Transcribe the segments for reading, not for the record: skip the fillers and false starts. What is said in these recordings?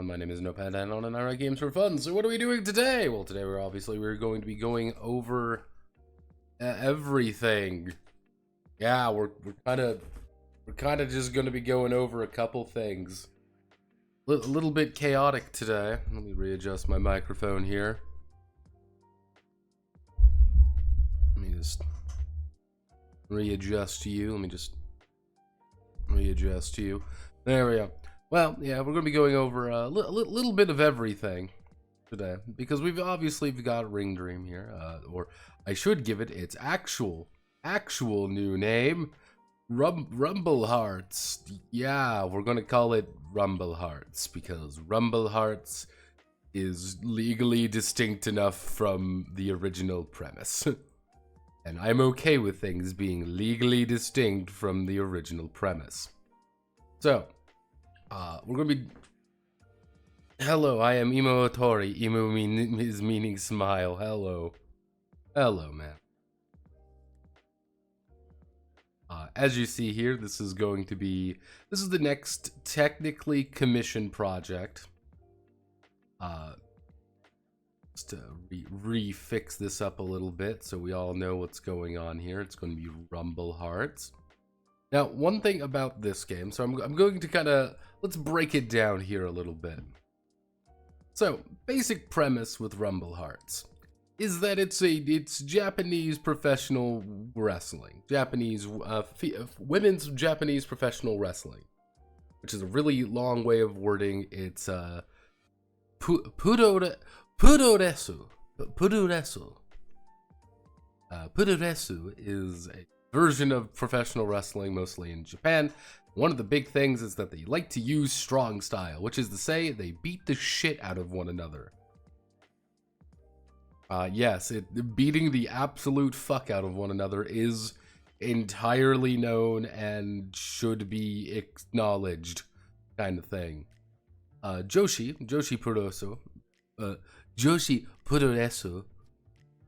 my name is Notepad, Anon, and I write games for fun. So what are we doing today? Well, today we're going to be going over everything. Yeah, we're kind of just going to be going over a couple things. A little bit chaotic today. Let me readjust my microphone here. Let me just readjust you. Let me just readjust you. There we go. Well, yeah, we're going to be going over a little bit of everything today, because we've obviously got Ring Dream here, or I should give it its actual new name, Rumble Hearts. Yeah, we're going to call it Rumble Hearts, because Rumble Hearts is legally distinct enough from the original premise. And I'm okay with things being legally distinct from the original premise. So, we're gonna be... Hello, I am Imo Otori. Imo is meaning smile. Hello. Hello, man. As you see here, this is the next technically commissioned project. Just to refix this up a little bit so we all know what's going on here. It's going to be Rumble Hearts. Now, one thing about this game, so I'm going to let's break it down here a little bit. So, basic premise with Rumble Hearts is that it's Japanese professional wrestling. Women's Japanese professional wrestling. Which is a really long way of wording. It's, Puroresu. Puroresu is a version of professional wrestling, mostly in Japan. One of the big things is that they like to use strong style, which is to say they beat the shit out of one another. Yes, beating the absolute fuck out of one another is entirely known and should be acknowledged, kind of thing. Joshi Puroresu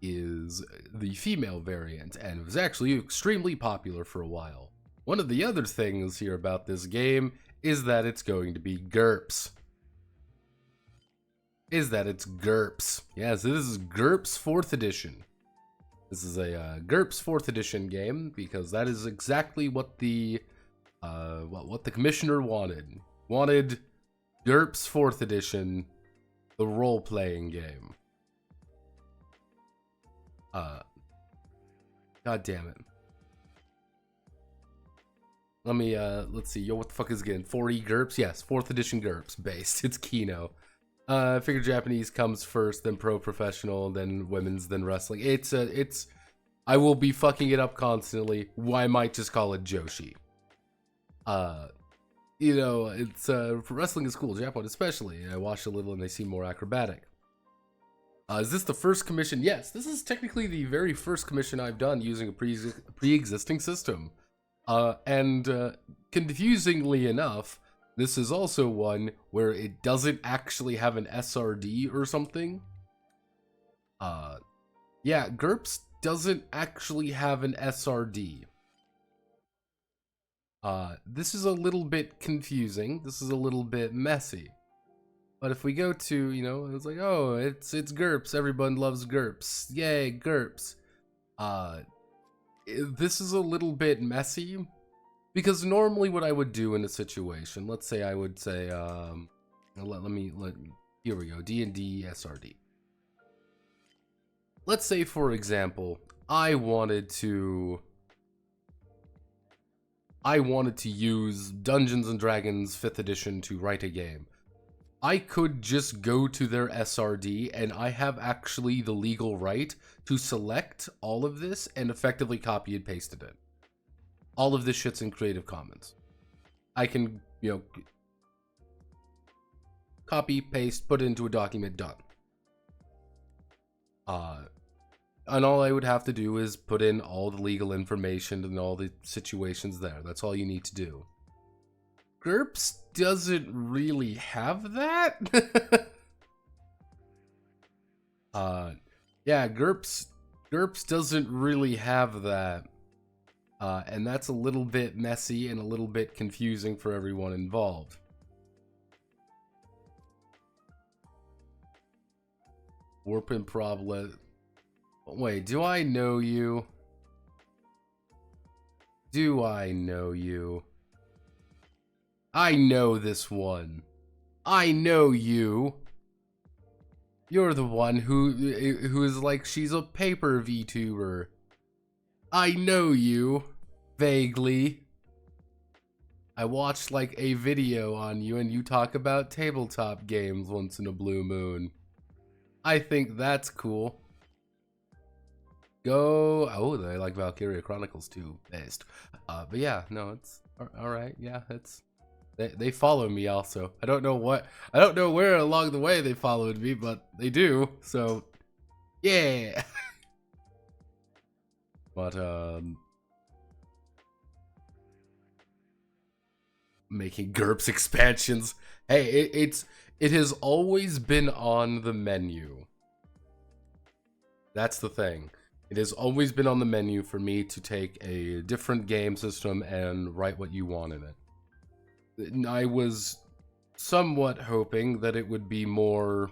is the female variant, and was actually extremely popular for a while. One of the other things here about this game is that it's going to be GURPS. Yes, this is GURPS 4th edition. This is a GURPS 4th edition game, because that is exactly what the commissioner wanted. Wanted GURPS 4th edition, the role-playing game. God damn it. Let's see. Yo, what the fuck is it again? 4E GURPS? Yes, 4th edition GURPS based. It's Kino. I figured Japanese comes first, then pro-professional, then women's, then wrestling. I will be fucking it up constantly. I might just call it Joshi. Wrestling is cool. Japan especially. I watched a little and they seem more acrobatic. Is this the first commission? Yes, this is technically the very first commission I've done using a pre-existing system. Confusingly enough, this is also one where it doesn't actually have an SRD or something. Yeah, GURPS doesn't actually have an SRD. This is a little bit confusing. This is a little bit messy. But if we go to, it's like, oh, it's GURPS. Everyone loves GURPS. Yay, GURPS. This is a little bit messy, because normally what I would do in a situation, let's say I would say, here we go, D&D SRD. Let's say, for example, I wanted to use Dungeons and Dragons 5th edition to write a game. I could just go to their SRD, and I have actually the legal right to select all of this and effectively copy and paste it in. All of this shit's in Creative Commons. I can, copy, paste, put it into a document, done. And all I would have to do is put in all the legal information and all the situations there. That's all you need to do. GURPS doesn't really have that. Yeah, GURPS doesn't really have that. And that's a little bit messy and a little bit confusing for everyone involved. Warping problem. Wait, do I know you? Do I know you? I know this one. I know you. You're the one who is like, she's a paper VTuber. I know you. Vaguely. I watched like a video on you and you talk about tabletop games once in a blue moon. I think that's cool. Go. Oh, they like Valkyria Chronicles too. Based. But yeah, no, it's alright. Yeah, it's they follow me also. I don't know where along the way they followed me, but they do. So yeah. But making GURPS expansions. Hey, it has always been on the menu. That's the thing. It has always been on the menu for me to take a different game system and write what you want in it. I was somewhat hoping that it would be more,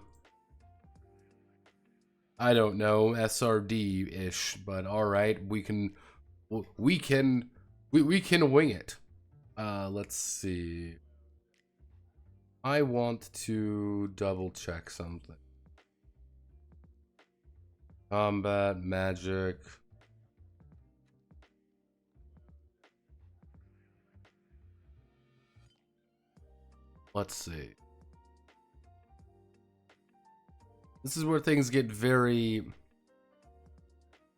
I don't know, SRD-ish, but alright, we can wing it. Let's see. I want to double check something. Combat, magic. Let's see. This is where things get very...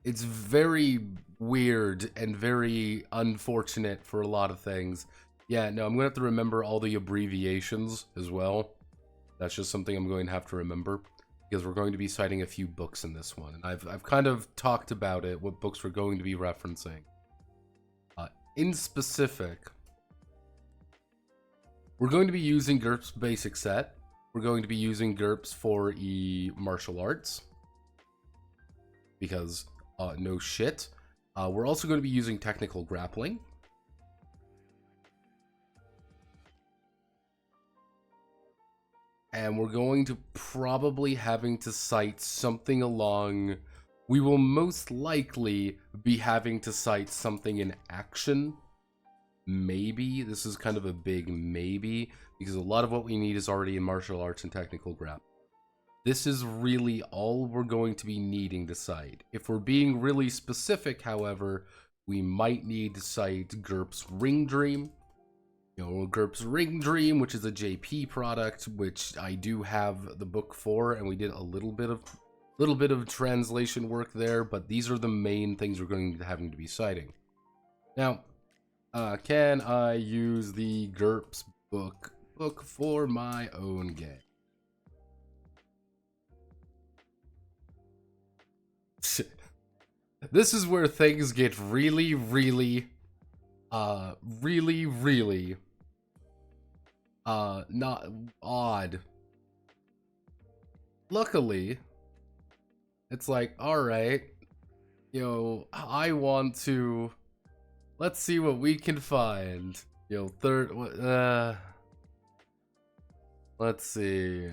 It's very weird and very unfortunate for a lot of things. Yeah, no, I'm going to have to remember all the abbreviations as well. That's just something I'm going to have to remember, because we're going to be citing a few books in this one. And I've kind of talked about it, what books we're going to be referencing. In specific, we're going to be using GURPS Basic Set. We're going to be using GURPS for martial arts, because no shit. We're also going to be using technical grappling. And we're going to probably having to cite something along... We will most likely be having to cite something in action. Maybe. This is kind of a big maybe, because a lot of what we need is already in martial arts and technical grappling. This is really all we're going to be needing to cite. If we're being really specific, however, we might need to cite GURPS Ring Dream. You know, GURPS Ring Dream, which is a JP product, which I do have the book for, and we did a little bit of translation work there, but these are the main things we're going to be having to be citing. Now, can I use the GURPS book for my own game? This is where things get really not odd. Luckily, it's like, alright, you know, I want to, let's see what we can find. You know, let's see.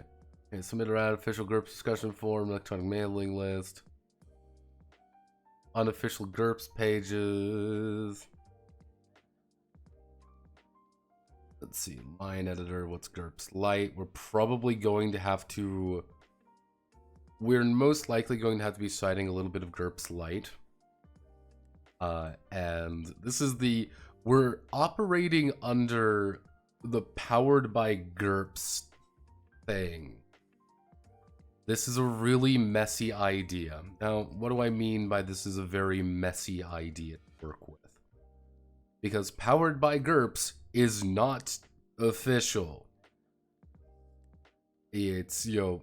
Okay, submit around official GURPS discussion forum, electronic mailing list. Unofficial GURPS pages. Let's see, line editor, what's GURPS Lite? We're probably going to have to... We're most likely going to have to be citing a little bit of GURPS Lite. And this is the... We're operating under the powered by GURPS thing. This is a really messy idea. Now, what do I mean by this is a very messy idea to work with? Because powered by GURPS is not official. It's, you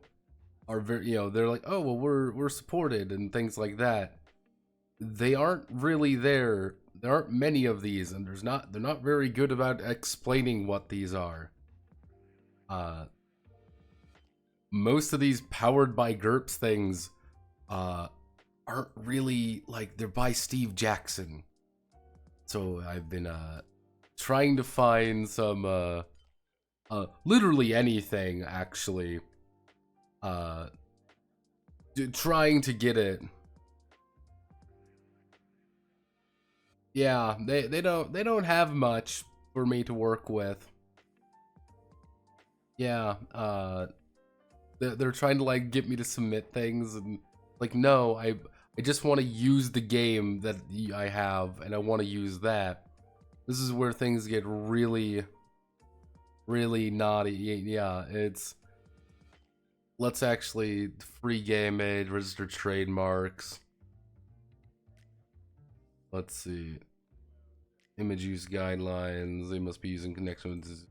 know, they're like, oh, well, we're supported and things like that. They aren't really there. There aren't many of these, and they're not very good about explaining what these are. Most of these powered by GURPS things aren't really, like, they're by Steve Jackson. So I've been trying to find some literally anything, actually, trying to get it. Yeah, they don't have much for me to work with. Yeah, they're trying to like get me to submit things, and like, no, I just want to use the game that I have, and I want to use that. This is where things get really, really naughty. Yeah, it's, let's actually free game aid, register trademarks. Let's see. Image use guidelines. They must be using connection with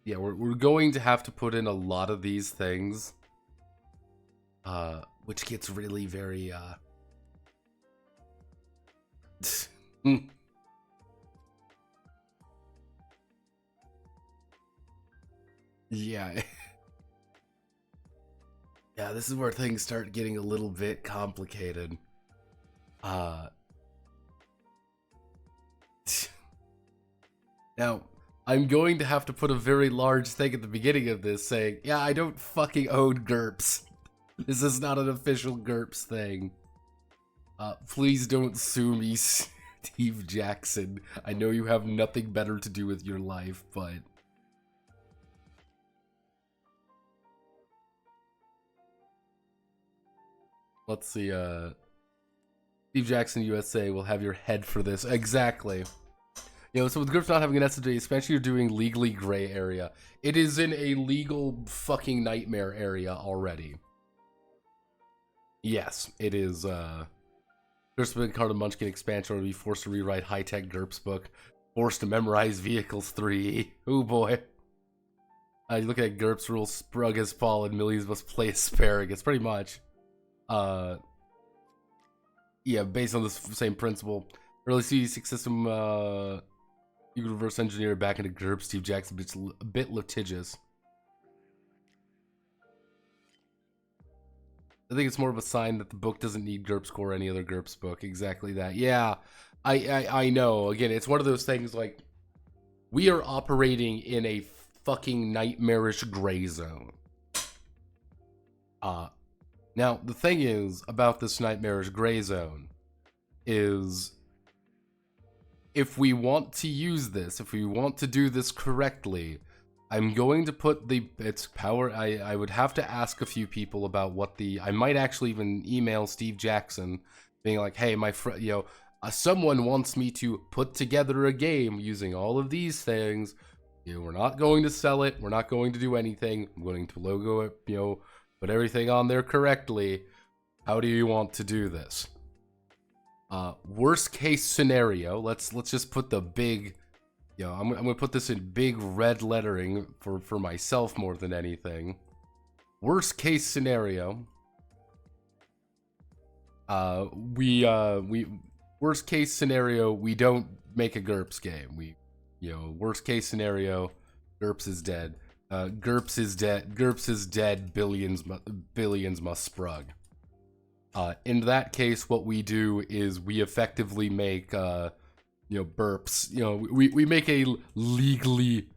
yeah, we're going to have to put in a lot of these things. Which gets really very yeah. Yeah, this is where things start getting a little bit complicated. Now, I'm going to have to put a very large thing at the beginning of this saying, yeah, I don't fucking own GURPS. This is not an official GURPS thing. Please don't sue me, Steve Jackson. I know you have nothing better to do with your life, but... Let's see, Steve Jackson USA will have your head for this. Exactly. You know, so with GURPS not having an SSD, especially you're doing legally gray area, it is in a legal fucking nightmare area already. Yes, it is, GURPS book card of Munchkin expansion, or be forced to rewrite high-tech GURPS book, forced to memorize Vehicles 3. Oh boy. You look at GURPS rules, Sprug as Paul and Millies must play asparagus, pretty much. Yeah, based on the same principle. Early CD6 system, you could reverse engineer it back into GURPS. Steve Jackson, it's a bit litigious. I think it's more of a sign that the book doesn't need GURPS core or any other GURPS book. Exactly that. Yeah, I know. Again, it's one of those things like, we are operating in a fucking nightmarish gray zone. Now, the thing is about this nightmarish gray zone is, if we want to use this, if we want to do this correctly, I'm going to put its power. I would have to ask a few people about what I might actually even email Steve Jackson, being like, hey, my friend, you know, someone wants me to put together a game using all of these things. You know, we're not going to sell it. We're not going to do anything. I'm going to logo it, you know, put everything on there correctly. How do you want to do this? Worst case scenario, let's just put the big, you know, I'm gonna put this in big red lettering for myself more than anything. Worst case scenario, worst case scenario, we don't make a GURPS game. You know, worst case scenario, GURPS is dead. GURPS is dead. GURPS is dead. Billions must sprug. In that case, what we do is we effectively make, you know, burps. You know, we make a legally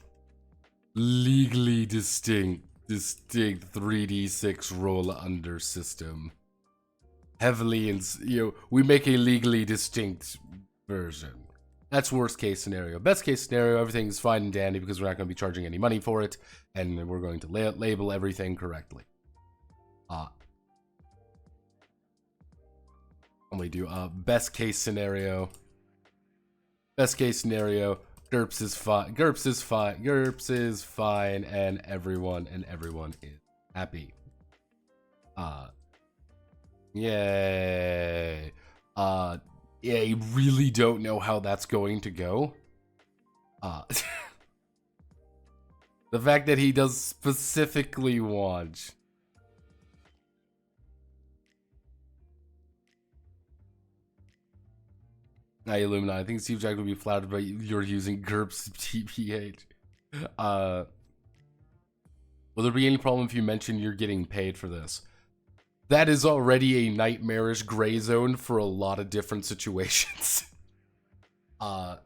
distinct 3d6 roll under system. Heavily, you know, we make a legally distinct version. That's worst case scenario. Best case scenario, everything's fine and dandy because we're not going to be charging any money for it, and we're going to label everything correctly. We do best case scenario. Best case scenario, GURPS is fine. GURPS is fine. GURPS is fine, and everyone is happy. Yay. Yeah, I really don't know how that's going to go. The fact that he does specifically want. Illuminati. I think Steve Jackson would be flattered by you're using GURPS TPH. Will there be any problem if you mention you're getting paid for this? That is already a nightmarish gray zone for a lot of different situations. Uh,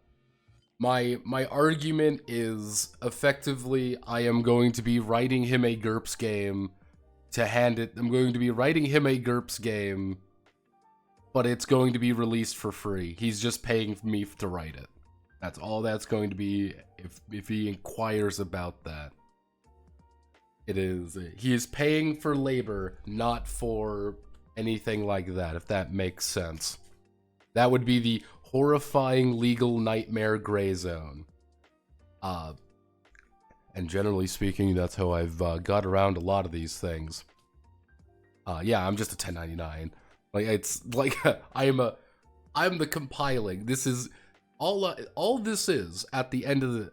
my argument is effectively I am going to be writing him a GURPS game to hand it. I'm going to be writing him a GURPS game, but it's going to be released for free. He's just paying me to write it. That's all that's going to be if he inquires about that. It is. He is paying for labor, not for anything like that, if that makes sense. That would be the horrifying legal nightmare gray zone. And generally speaking, that's how I've got around a lot of these things. Yeah, I'm just a 1099. Like, it's like I'm the compiling. This is all this is at the end of the.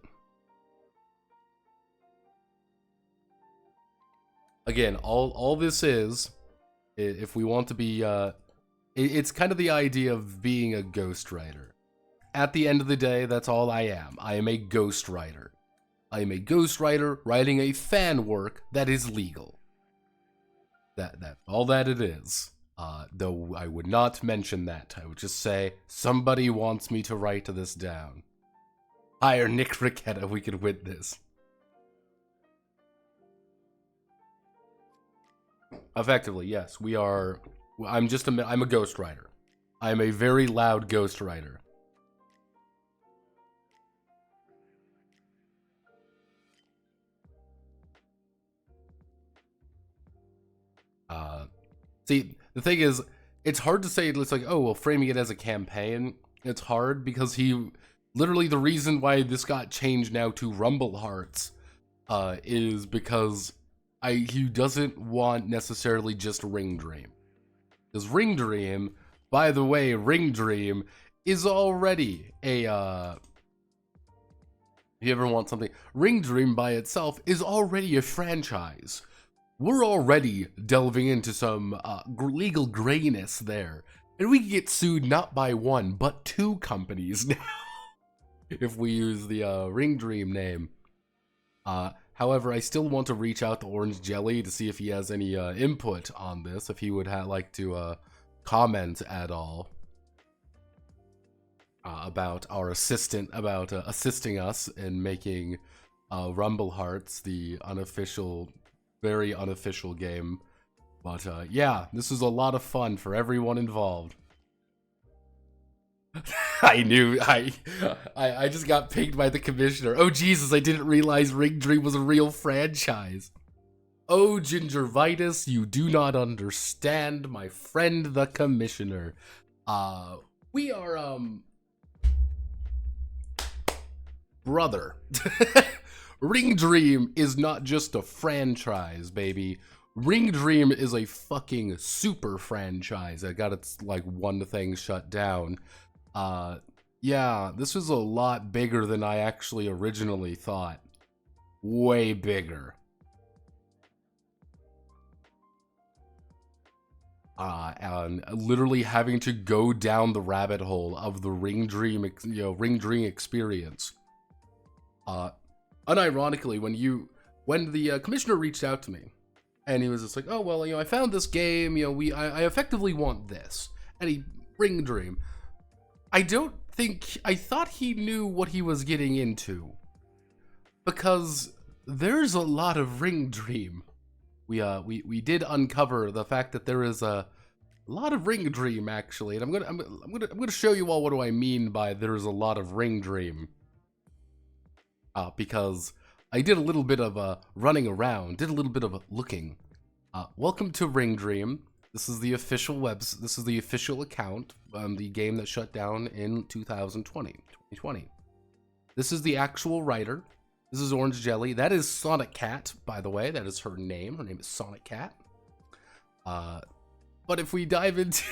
Again, all this is, if we want to be, it's kind of the idea of being a ghostwriter. At the end of the day, that's all I am. I am a ghostwriter. I am a ghostwriter writing a fan work that is legal. That's all that it is. Though I would not mention that. I would just say, somebody wants me to write this down. Hire Nick Ricketta, we could win this. Effectively, yes, we are. I'm a ghostwriter. I'm a very loud ghostwriter. See, the thing is, it's hard to say. It's like, oh, well, framing it as a campaign. It's hard because literally the reason why this got changed now to Rumble Hearts, is because he doesn't want necessarily just Ring Dream. Because Ring Dream, by the way, Ring Dream is already a, if you ever want something, Ring Dream by itself is already a franchise. We're already delving into some legal grayness there. And we can get sued not by one, but two companies now. If we use the Ring Dream name. However, I still want to reach out to Orange Jelly to see if he has any input on this, if he would like to comment at all about our assisting us in making Rumble Hearts the unofficial, very unofficial game. But yeah, this is a lot of fun for everyone involved. I knew, I just got pinged by the commissioner. Oh Jesus, I didn't realize Ring Dream was a real franchise. Oh Gingivitis, you do not understand, my friend the commissioner. We are, brother. Ring Dream is not just a franchise, baby. Ring Dream is a fucking super franchise that got its, like, one thing shut down. Yeah, this was a lot bigger than I actually originally thought. Way bigger. And literally having to go down the rabbit hole of the Ring Dream experience. Unironically, when the commissioner reached out to me, and he was just like, oh, well, I found this game, I effectively want this. And Ring Dream. I thought he knew what he was getting into. Because there's a lot of Ring Dream. We did uncover the fact that there is a lot of Ring Dream, actually. And I'm gonna show you all what do I mean by there's a lot of Ring Dream. Because I did a little bit of running around, did a little bit of looking. Welcome to Ring Dream. This is the official this is the official account, the game that shut down in 2020. This is the actual writer. This is Orange Jelly. That is Sonic Cat, by the way. That is her name. Her name is Sonic Cat. But if we dive into...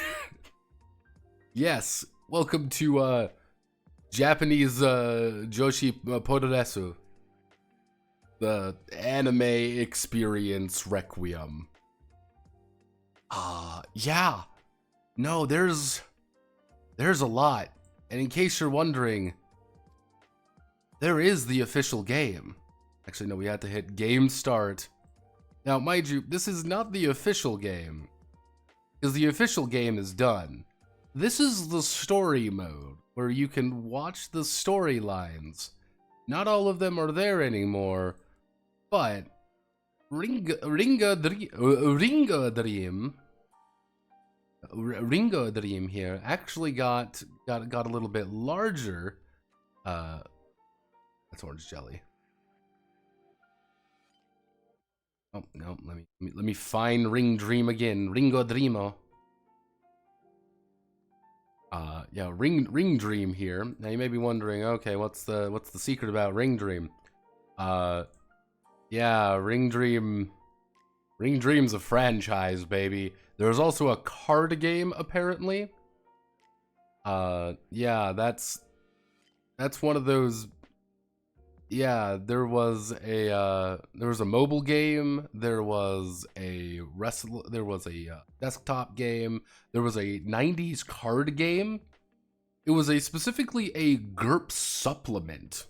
Yes, welcome to Japanese Joshi Podoresu. The anime experience Requiem. Yeah. No, there's a lot. And in case you're wondering, there is the official game. Actually, no, we had to hit game start. Now, mind you, this is not the official game. Because the official game is done. this is the story mode, where you can watch the storylines. Not all of them are there anymore, but Ringo Dream here actually got a little bit larger. That's orange jelly. Oh no, let me find Ring Dream again. Ringo Dreamo. Yeah, Ring Dream here. Now you may be wondering, okay, what's the secret about Ring Dream? Yeah, Ring Dream's a franchise, baby. There's also a card game, apparently. Yeah, that's one of those. Yeah, there was a mobile game, there was a desktop game, there was a 90s card game. It was specifically a GURPS supplement.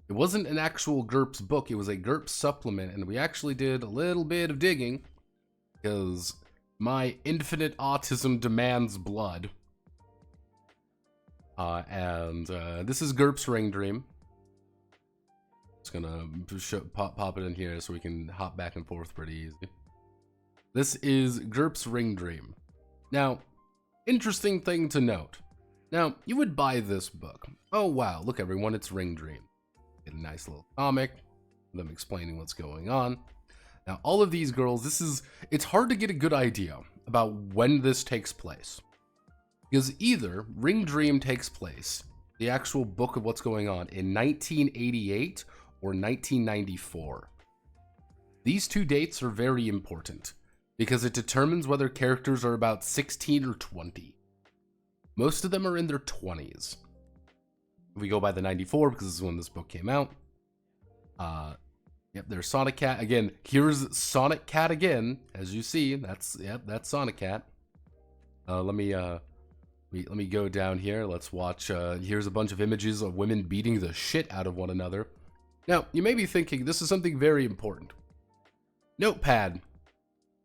It wasn't an actual GURPS book, it was a GURPS supplement, and we actually did a little bit of digging because my infinite autism demands blood. This is GURPS Ring Dream. Just gonna pop it in here so we can hop back and forth pretty easy. This is GURPS Ring Dream. Now, interesting thing to note. Now, you would buy this book. Oh wow, look everyone, it's Ring Dream. Get a nice little comic, them explaining what's going on. Now, all of these girls, it's hard to get a good idea about when this takes place. Because either Ring Dream takes place, the actual book of what's going on, in 1988 or 1994. These two dates are very important because it determines whether characters are about 16 or 20. Most of them are in their 20s. If we go by the 94 because this is when this book came out. Yep, there's Sonic Cat. Again, here's Sonic Cat again. As you see, that's Sonic Cat. Let me go down here. Let's watch. Here's a bunch of images of women beating the shit out of one another. Now, you may be thinking this is something very important. Notepad.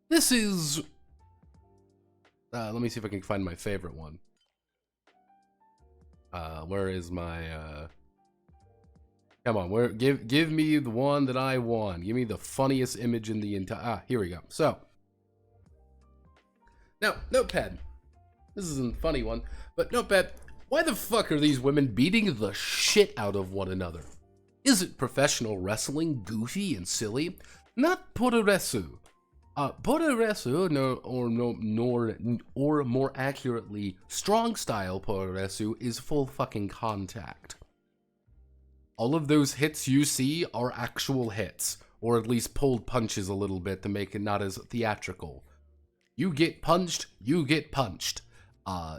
This is... let me see if I can find my favorite one. Where is my... Come on, give me the one that I want. Give me the funniest image in the entire... here we go. So. Now, Notepad. This isn't a funny one, but Notepad, why the fuck are these women beating the shit out of one another? Is it professional wrestling, goofy and silly? Not Puroresu. Puroresu, or more accurately, strong style Puroresu is full fucking contact. All of those hits you see are actual hits, or at least pulled punches a little bit to make it not as theatrical. You get punched, you get punched.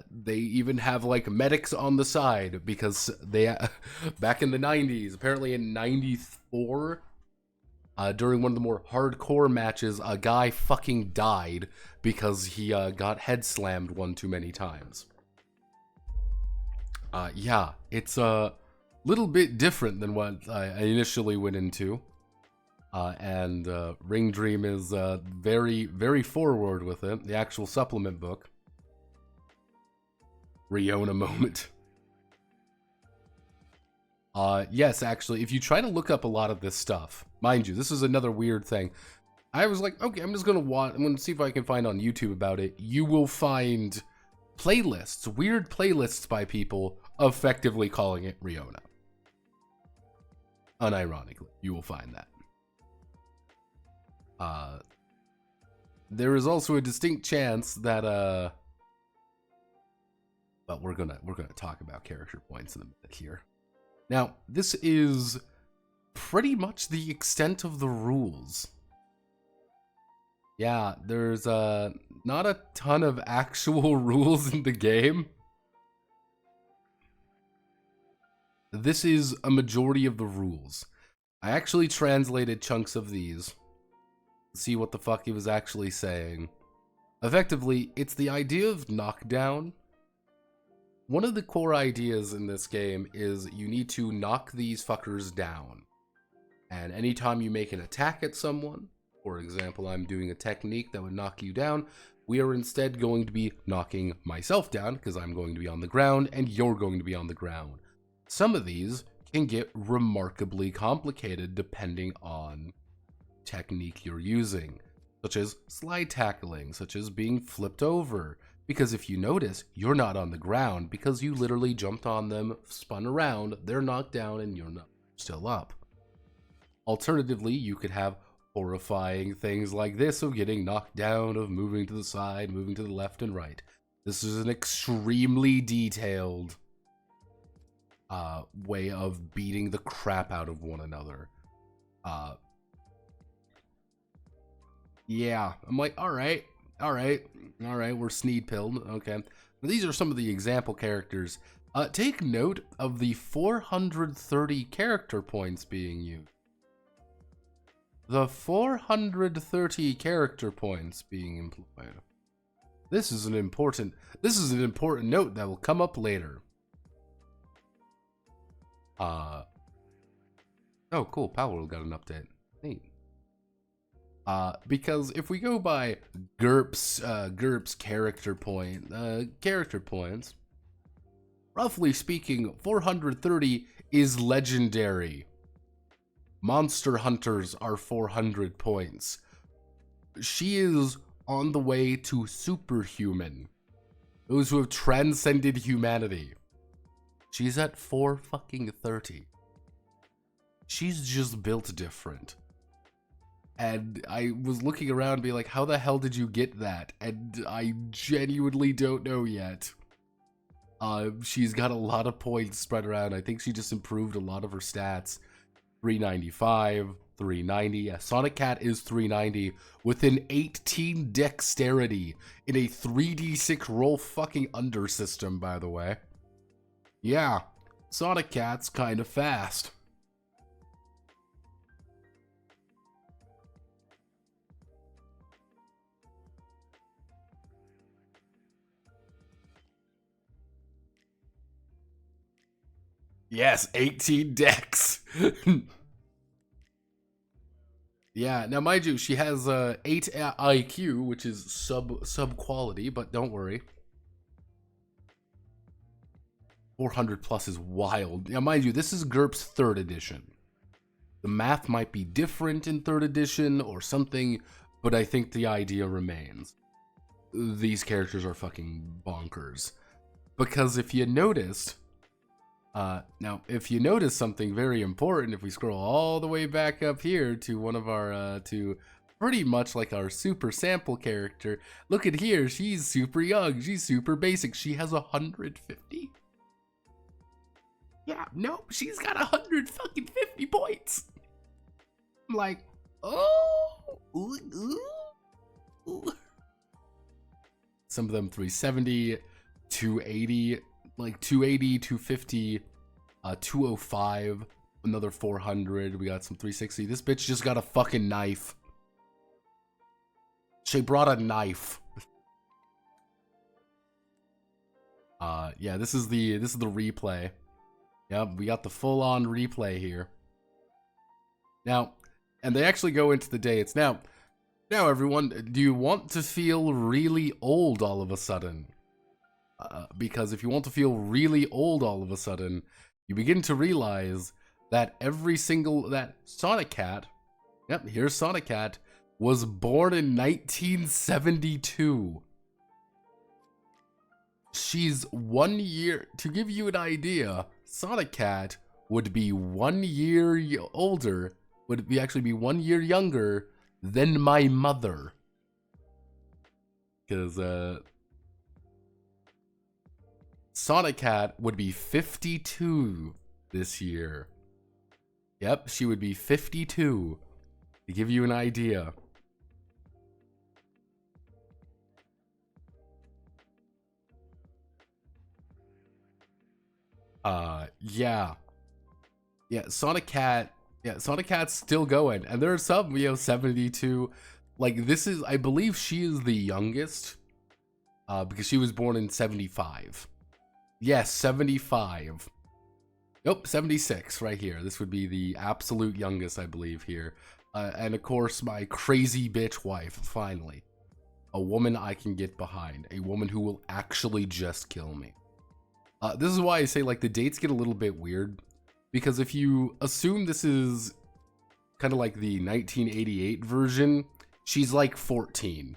They even have like medics on the side because they back in the 90s, apparently in 94, during one of the more hardcore matches, a guy fucking died because he got head slammed one too many times. Yeah, it's a little bit different than what I initially went into. And Ring Dream is very, very forward with it. The actual supplement book. Riona moment. Yes, actually, if you try to look up a lot of this stuff, mind you, this is another weird thing. I was like, okay, I'm gonna see if I can find on YouTube about it. You will find playlists, weird playlists by people effectively calling it Riona. Unironically, you will find that. There is also a distinct chance that but we're gonna talk about character points in a minute here. Now, this is pretty much the extent of the rules. Yeah, there's not a ton of actual rules in the game. This is a majority of the rules. I actually translated chunks of these to see what the fuck he was actually saying. Effectively, it's the idea of knockdown. One of the core ideas in this game is you need to knock these fuckers down. And anytime you make an attack at someone, for example, I'm doing a technique that would knock you down, we are instead going to be knocking myself down because I'm going to be on the ground and you're going to be on the ground. Some of these can get remarkably complicated depending on technique you're using, such as slide tackling, such as being flipped over. Because if you notice, you're not on the ground because you literally jumped on them, spun around, they're knocked down, and you're not still up. Alternatively, you could have horrifying things like this of getting knocked down, of moving to the side, moving to the left and right. This is an extremely detailed way of beating the crap out of one another. Yeah, I'm like, all right, we're sneed-pilled, okay. These are some of the example characters. Take note of the 430 character points being used. The 430 character points being employed. This is an important note that will come up later. Oh, cool, Powell got an update. Neat. Because if we go by GURPS character points, roughly speaking, 430 is legendary. Monster Hunters are 400 points. She is on the way to superhuman. Those who have transcended humanity. She's at 430. She's just built different. And I was looking around and being like, how the hell did you get that? And I genuinely don't know yet. She's got a lot of points spread around. I think she just improved a lot of her stats. 395, 390. Yeah, Sonic Cat is 390 with an 18 dexterity in a 3d6 roll fucking under system, by the way. Yeah, Sonic Cat's kind of fast. Yes, 18 dex. Yeah, now mind you, she has 8 IQ, which is sub quality, but don't worry. 400 plus is wild. Now mind you, this is GURPS 3rd edition. The math might be different in 3rd edition or something, but I think the idea remains. These characters are fucking bonkers. Because if you noticed, now, if you notice something very important, if we scroll all the way back up here to one of our, to pretty much like our super sample character, look at here, she's super young, she's super basic, she has 150? Yeah, no, she's got 150 points. I'm like, oh, ooh. Some of them 370, 280, like 280, 250, 205, another 400. We got some 360. This bitch just got a fucking knife. She brought a knife. Yeah, this is the replay. Yep, we got the full-on replay here. Now, and they actually go into the dates. Now everyone, do you want to feel really old all of a sudden? Because if you want to feel really old all of a sudden, you begin to realize that that Sonic Cat, yep, here's Sonic Cat, was born in 1972. She's 1 year, to give you an idea, Sonic Cat would be 1 year older, would actually be 1 year younger than my mother. Because, Sonic Cat would be 52 this year. Yep, she would be 52, to give you an idea. Yeah, Sonic Cat's still going, and there are some, 72, like, this is, I believe she is the youngest, because she was born in 75. Yes, 75. Nope, 76 right here. This would be the absolute youngest, I believe, here. And of course, my crazy bitch wife, finally. A woman I can get behind. A woman who will actually just kill me. This is why I say, like, the dates get a little bit weird. Because if you assume this is kind of like the 1988 version, she's like 14.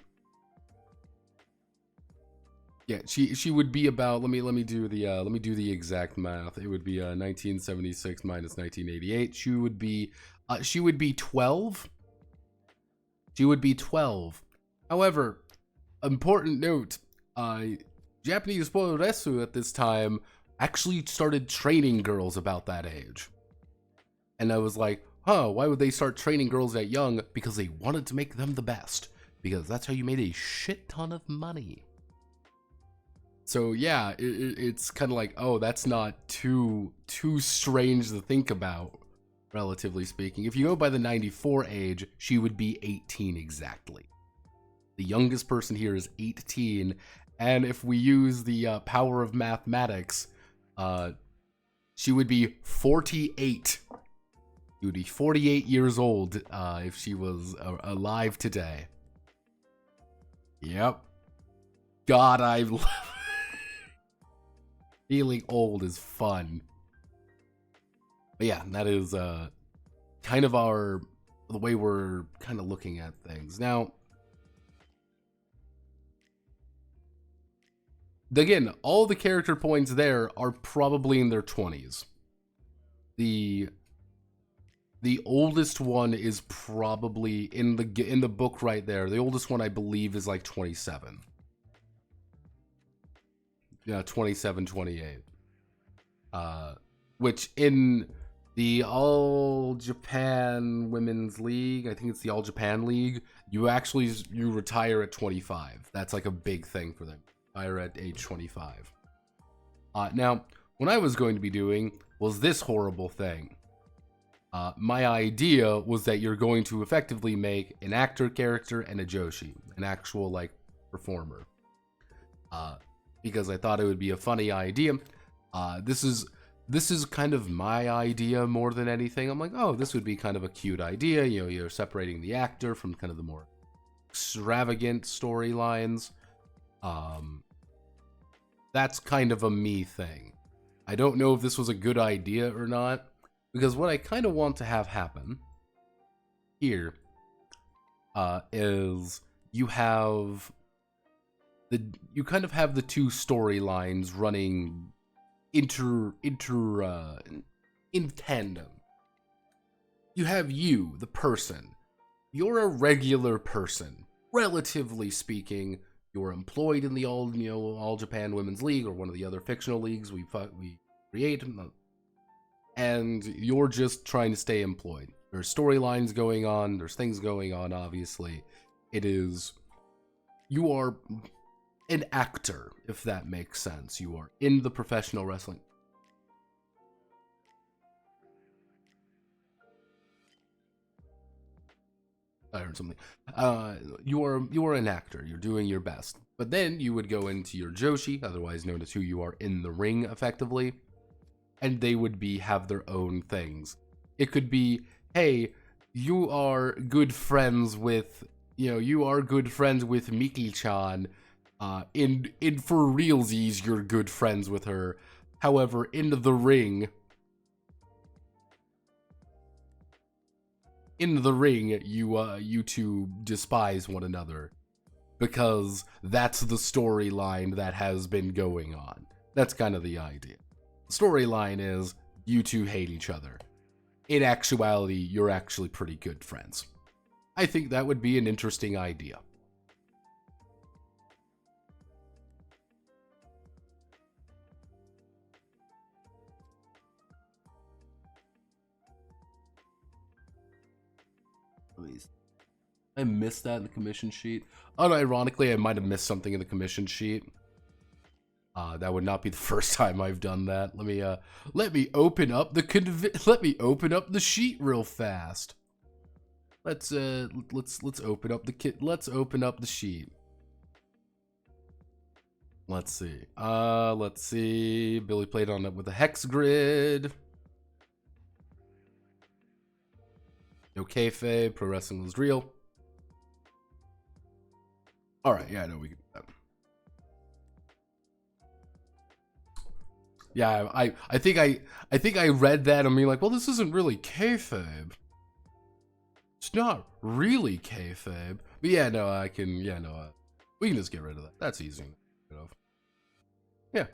Yeah, she would be about, let me do the exact math. It would be 1976 minus 1988. She would be 12. She would be 12. However, important note, Japanese Puroresu at this time actually started training girls about that age. And I was like, why would they start training girls that young? Because they wanted to make them the best. Because that's how you made a shit ton of money. So yeah, it's kind of like, oh, that's not too strange to think about, relatively speaking. If you go by the 94 age, she would be 18 exactly. The youngest person here is 18, and if we use the power of mathematics, she would be 48. She would be 48 years old if she was alive today. Yep. God, I love feeling old is fun. But yeah, that is kind of the way we're kind of looking at things. Now, again, all the character points there are probably in their 20s. The oldest one is probably in the book right there. The oldest one I believe is like 27. Yeah, 27, 28. Which in the All Japan Women's League, I think it's the All Japan League, you retire at 25. That's like a big thing for them. Retire at age 25. Now, what I was going to be doing was this horrible thing. My idea was that you're going to effectively make an actor character and a Joshi, an actual like performer. Because I thought it would be a funny idea. This is kind of my idea more than anything. I'm like, oh, this would be kind of a cute idea. You know, you're separating the actor from kind of the more extravagant storylines. That's kind of a me thing. I don't know if this was a good idea or not, because what I kind of want to have happen here is you kind of have the two storylines running in tandem. You have you, the person. You're a regular person, relatively speaking. You're employed in the All Japan Women's League or one of the other fictional leagues we create, and you're just trying to stay employed. There's storylines going on. There's things going on. Obviously, you are an actor, if that makes sense. You are in the professional wrestling. I heard something. You are an actor. You're doing your best. But then you would go into your Joshi, otherwise known as who you are in the ring, effectively, and they would have their own things. It could be, hey, you are good friends with Miki-chan. In for realsies, you're good friends with her. However, in the ring, you two despise one another, because that's the storyline that has been going on. That's kind of the idea. The storyline is you two hate each other. In actuality, you're actually pretty good friends. I think that would be an interesting idea. I missed that in the commission sheet. Unironically, I might have missed something in the commission sheet. That would not be the first time I've done that. Let me open up the sheet real fast. Let's open up the sheet. Let's see. Billy played on it with a hex grid. No kayfabe. Pro wrestling was real. All right, yeah, I know we can do that. Yeah, I think I read that and being like, well, this isn't really kayfabe. It's not really kayfabe. But yeah, no, I can. Yeah, no, we can just get rid of that. That's easy. Yeah.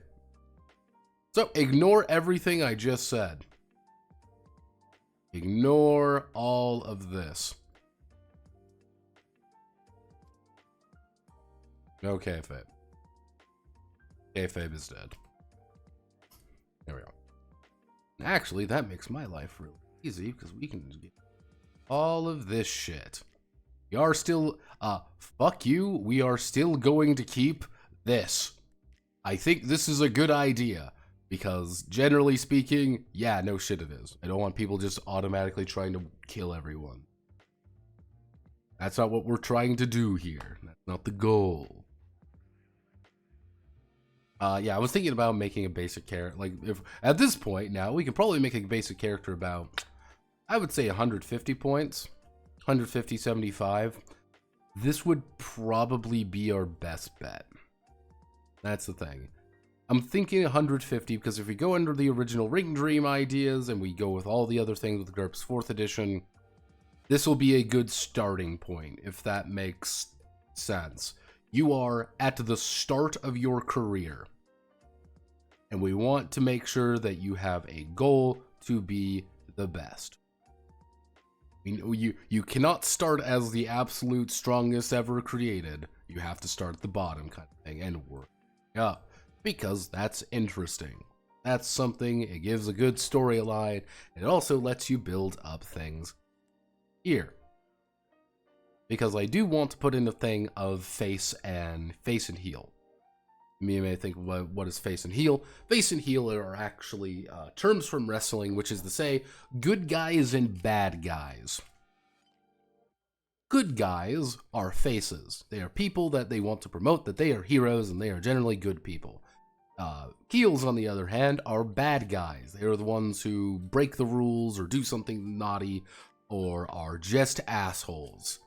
So ignore everything I just said. Ignore all of this. No kayfabe. Kayfabe is dead. There we go. Actually, that makes my life really easy because we can get all of this shit. We are still, fuck you, we are still going to keep this. I think this is a good idea because generally speaking, yeah, no shit it is. I don't want people just automatically trying to kill everyone. That's not what we're trying to do here. That's not the goal. Yeah, I was thinking about making a basic character. Like, if at this point now, we can probably make a basic character about, I would say 150 points, 150, 75. This would probably be our best bet. That's the thing. I'm thinking 150 because if we go under the original Ring Dream ideas and we go with all the other things with GURPS 4th edition, this will be a good starting point, if that makes sense. You are at the start of your career, and we want to make sure that you have a goal to be the best. You cannot start as the absolute strongest ever created. You have to start at the bottom kind of thing and work up, because that's interesting. That's something, it gives a good storyline, and it also lets you build up things here. Because I do want to put in a thing of face and heel. You may think, what is face and heel? Face and heel are actually terms from wrestling, which is to say, good guys and bad guys. Good guys are faces. They are people that they want to promote, that they are heroes, and they are generally good people. Heels, on the other hand, are bad guys. They are the ones who break the rules or do something naughty or are just assholes.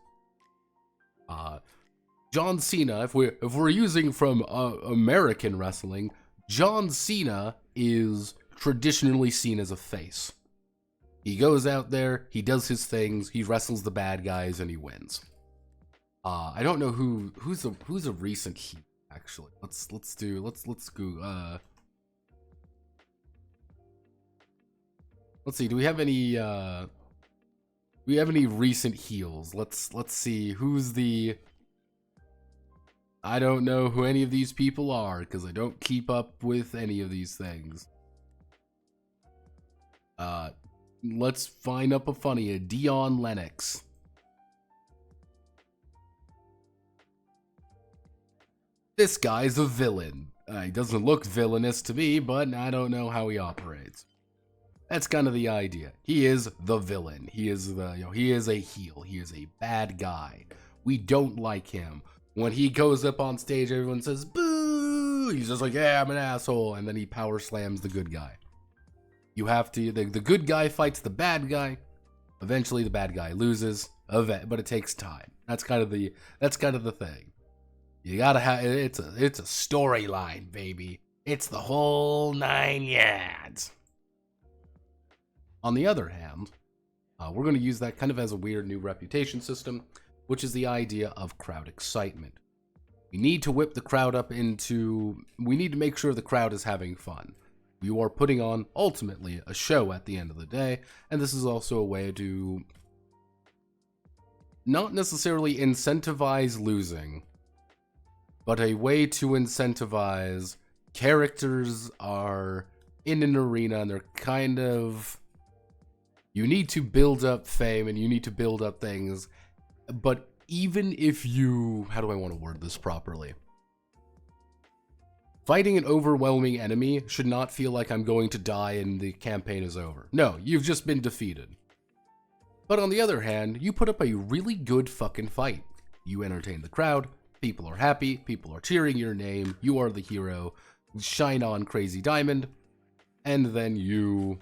John Cena, if we're using from American wrestling, John Cena is traditionally seen as a face. He goes out there, he does his things, he wrestles the bad guys, and he wins. I don't know who's a recent heel actually. Let's go. Let's see. Do we have any recent heels? Let's see who's the. I don't know who any of these people are because I don't keep up with any of these things. Let's find up a funny, a Dion Lennox. This guy's a villain. He doesn't look villainous to me, but I don't know how he operates. That's kind of the idea. He is the villain. He is he is a heel. He is a bad guy. We don't like him. When he goes up on stage, everyone says, boo! He's just like, yeah, I'm an asshole. And then he power slams the good guy. You have to, the good guy fights the bad guy. Eventually the bad guy loses, but it takes time. That's kind of the thing. You gotta have, it's a storyline, baby. It's the whole 9 yards. On the other hand, we're going to use that kind of as a weird new reputation system, which is the idea of crowd excitement. We need to whip the crowd up we need to make sure the crowd is having fun. You are putting on, ultimately, a show at the end of the day, and this is also a way to not necessarily incentivize losing, but a way to incentivize characters are in an arena and they're kind of. You need to build up fame and you need to build up things, but even if you. How do I want to word this properly? Fighting an overwhelming enemy should not feel like I'm going to die and the campaign is over. No, you've just been defeated. But on the other hand, you put up a really good fucking fight. You entertain the crowd, people are happy, people are cheering your name, you are the hero, shine on Crazy Diamond, and then you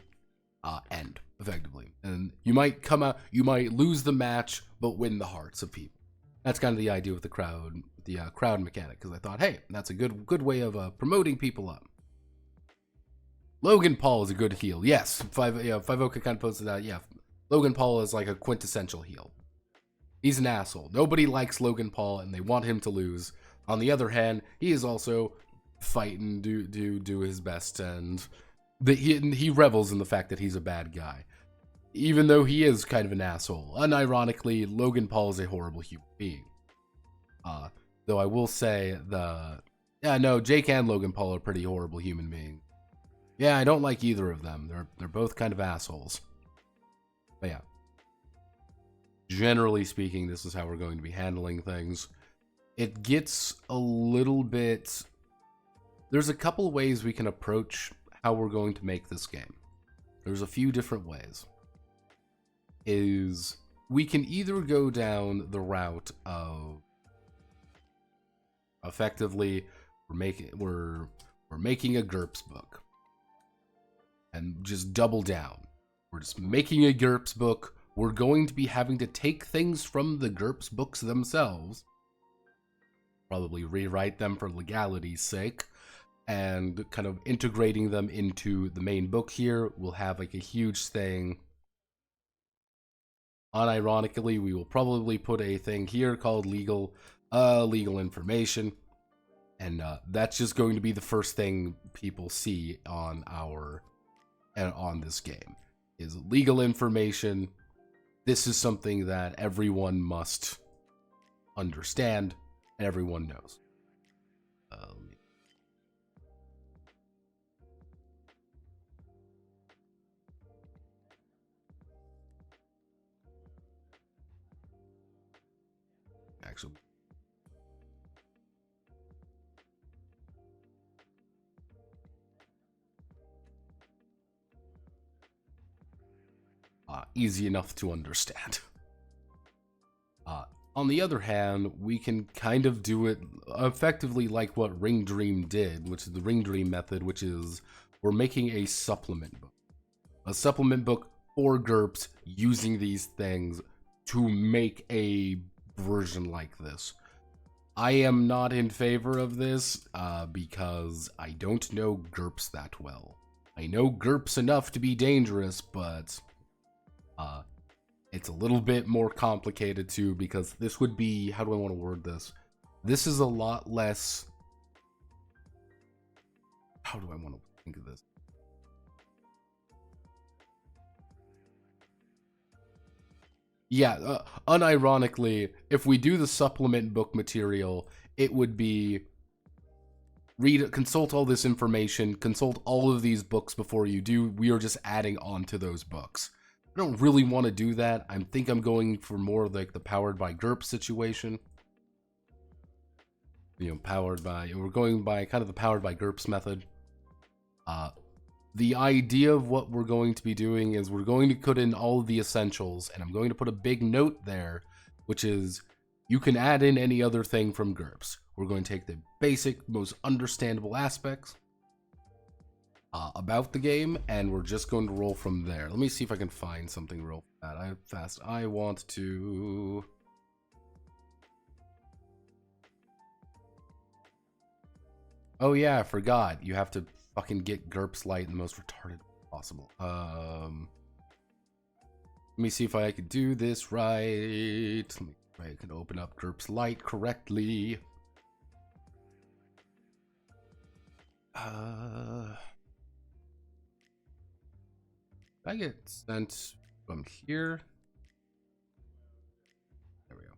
end, effectively. And you might come out, you might lose the match, but win the hearts of people. That's kind of the idea with the crowd the crowd mechanic, because I thought, hey, that's a good way of promoting people up. Logan Paul is a good heel. Yes, Five Oka kind of posted that. Yeah, Logan Paul is like a quintessential heel. He's an asshole. Nobody likes Logan Paul, and they want him to lose. On the other hand, he is also fighting, do his best, and he revels in the fact that he's a bad guy, even though he is kind of an asshole. Unironically, Logan Paul is a horrible human being. Though I will say Jake and Logan Paul are pretty horrible human beings. Yeah, I don't like either of them. They're both kind of assholes. But yeah. Generally speaking, this is how we're going to be handling things. It gets a little bit... There's a couple ways we can approach how we're going to make this game. There's a few different ways. We can either go down the route of effectively we're making a GURPS book and just double down. We're just making a GURPS book. We're going to be having to take things from the GURPS books themselves, probably rewrite them for legality's sake, and kind of integrating them into the main book here. We'll have like a huge thing. Unironically, we will probably put a thing here called legal information, and that's just going to be the first thing people see on this game is legal information. This is something that everyone must understand and everyone knows. Actually, easy enough to understand. On the other hand, we can kind of do it effectively like what Ring Dream did, which is the Ring Dream method, which is we're making a supplement book. A supplement book for GURPS using these things to make a version like this. I am not in favor of this because I don't know GURPS that well. I know GURPS enough to be dangerous, but it's a little bit more complicated too, because this would be, how do I want to word this? This is a lot less, how do I want to think of this? Yeah, unironically, if we do the supplement book material, it would be consult all this information, consult all of these books before you do. We are just adding on to those books. I don't really want to do that. I think I'm going for more like the powered by GURPS situation. You know, we're going by kind of the powered by GURPS method. The idea of what we're going to be doing is we're going to put in all of the essentials, and I'm going to put a big note there, which is you can add in any other thing from GURPS. We're going to take the basic, most understandable aspects about the game, and we're just going to roll from there. Let me see if I can find something real fast. I want to... Oh yeah, I forgot. You have to fucking get GURPS Lite in the most retarded possible. Let me see if I can do this right. Let me try I can open up GURPS Lite correctly. I get sent from here. There we go.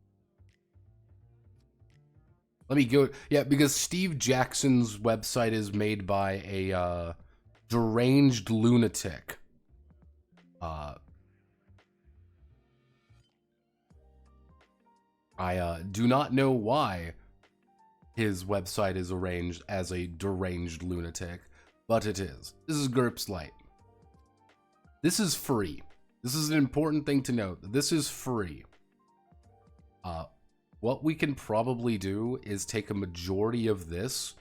Let me go. Yeah, because Steve Jackson's website is made by a deranged lunatic. I do not know why his website is arranged as a deranged lunatic, but it is. This is GURPS Lite. This is free. This is an important thing to note. This is free. What we can probably do is take a majority of this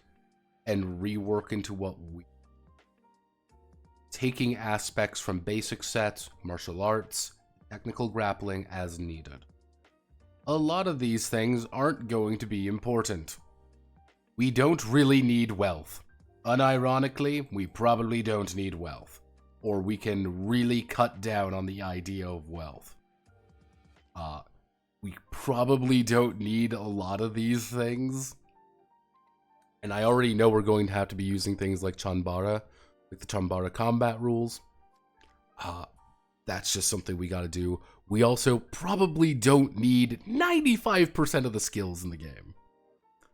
and rework into what we... Taking aspects from basic sets, martial arts, technical grappling as needed. a lot of these things aren't going to be important. We don't really need wealth. Unironically, we probably don't need wealth. Or we can really cut down on the idea of wealth. We probably don't need a lot of these things. And I already know we're going to have to be using things like Chanbara, like the Chanbara combat rules. That's just something we gotta do. We also probably don't need 95% of the skills in the game.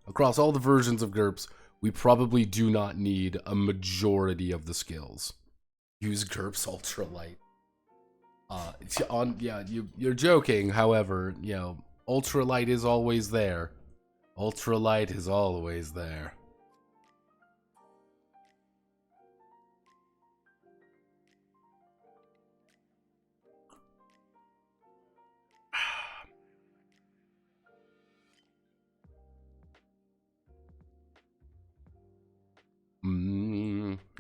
Across all the versions of GURPS, we probably do not need a majority of the skills. Use GURPS Ultralight. You're joking, however, you know, Ultralight is always there. Ultralight is always there.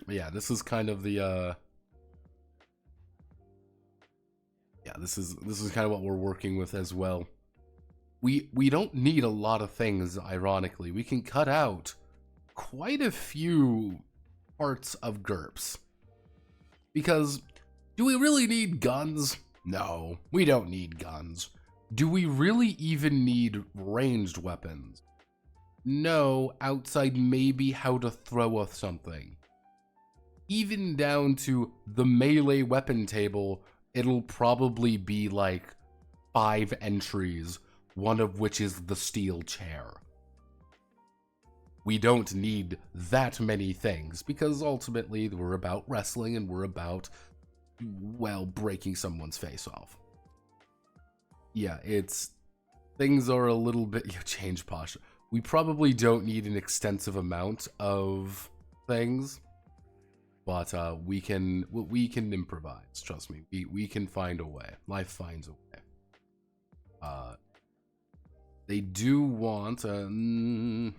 Yeah, this is kind of the this is kind of what we're working with as well. We don't need a lot of things, ironically. We can cut out quite a few parts of GURPS. Because, do we really need guns? No, we don't need guns. Do we really even need ranged weapons? No, outside maybe how to throw something. Even down to the melee weapon table, it'll probably be like 5 entries, one of which is the steel chair. We don't need that many things, because ultimately we're about wrestling and we're about, well, breaking someone's face off. Yeah, things are a little bit, change posture. We probably don't need an extensive amount of things, but we can improvise. Trust me, we can find a way. Life finds a way. They do want let's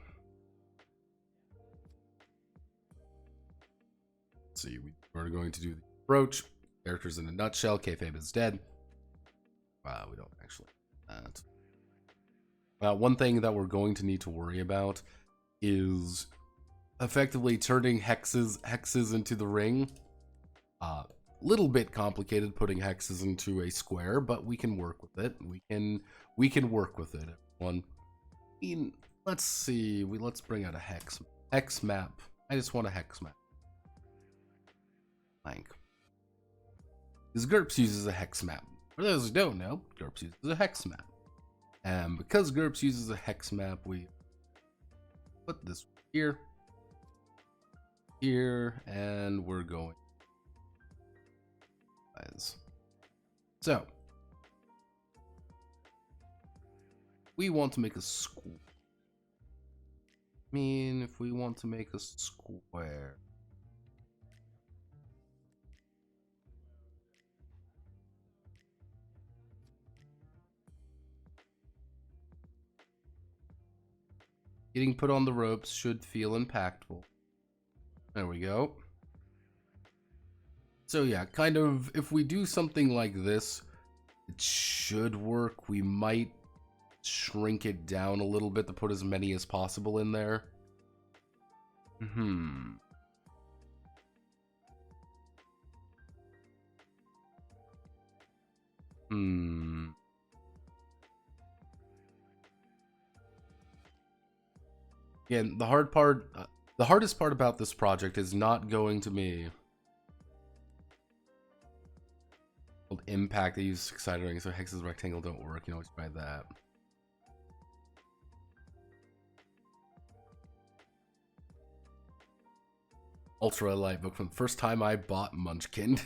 see, we're going to do the approach. Characters in a nutshell. Kayfabe is dead. We don't actually that. One thing that we're going to need to worry about is effectively turning hexes into the ring. Little bit complicated putting hexes into a square, but we can work with it. We can work with it. Everyone. I mean, let's see. Let's bring out a hex map. I just want a hex map. Blank. Because GURPS uses a hex map. For those who don't know, GURPS uses a hex map. And because GURPS uses a hex map, we put this here, and we're going. So, we want to make a square. I mean, if we want to make a square. Getting put on the ropes should feel impactful. There we go. So yeah, kind of, if we do something like this, it should work. We might shrink it down a little bit to put as many as possible in there. Again, the hardest part about this project is not going to be impact. They use 6 sided rings, so hexes rectangle don't work. You know, always try that. Ultra light book from the first time I bought Munchkin.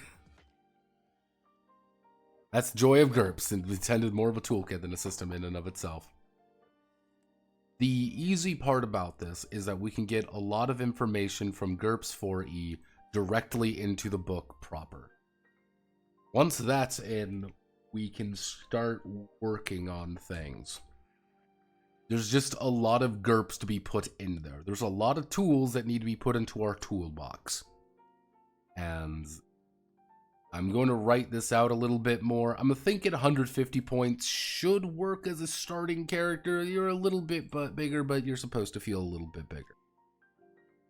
That's joy of GURPS, and intended more of a toolkit than a system in and of itself. The easy part about this is that we can get a lot of information from GURPS 4E directly into the book proper. Once that's in, we can start working on things. There's just a lot of GURPS to be put in there. There's a lot of tools that need to be put into our toolbox. And I'm going to write this out a little bit more. I'm thinking 150 points should work as a starting character. You're a little bit bigger, but you're supposed to feel a little bit bigger.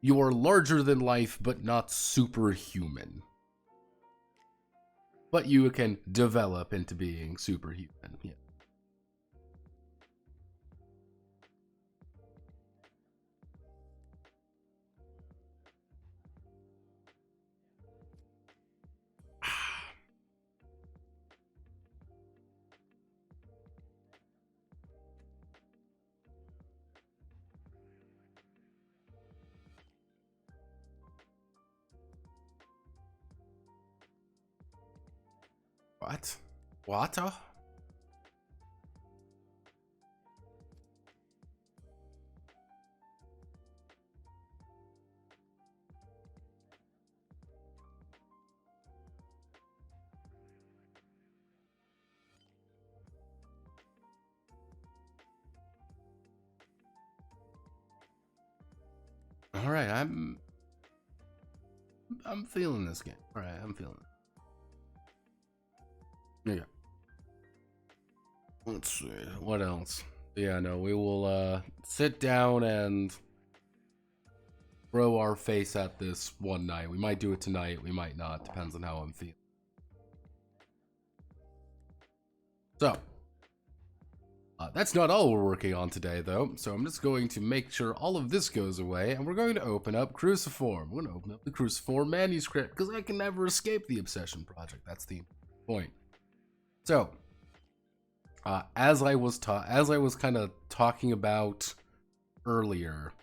You are larger than life, but not superhuman. But you can develop into being superhuman. Yeah. What? What? All right, I'm feeling this game. All right, I'm feeling it. There you go. Let's see what else. Yeah, no, we will sit down and throw our face at this one night. We might do it tonight. We might not. Depends on how I'm feeling. So. That's not all we're working on today, though, so I'm just going to make sure all of this goes away, and we're going to open up Cruciform. We're going to open up the Cruciform manuscript, because I can never escape the Obsession Project. That's the point. So, as I was kind of talking about earlier,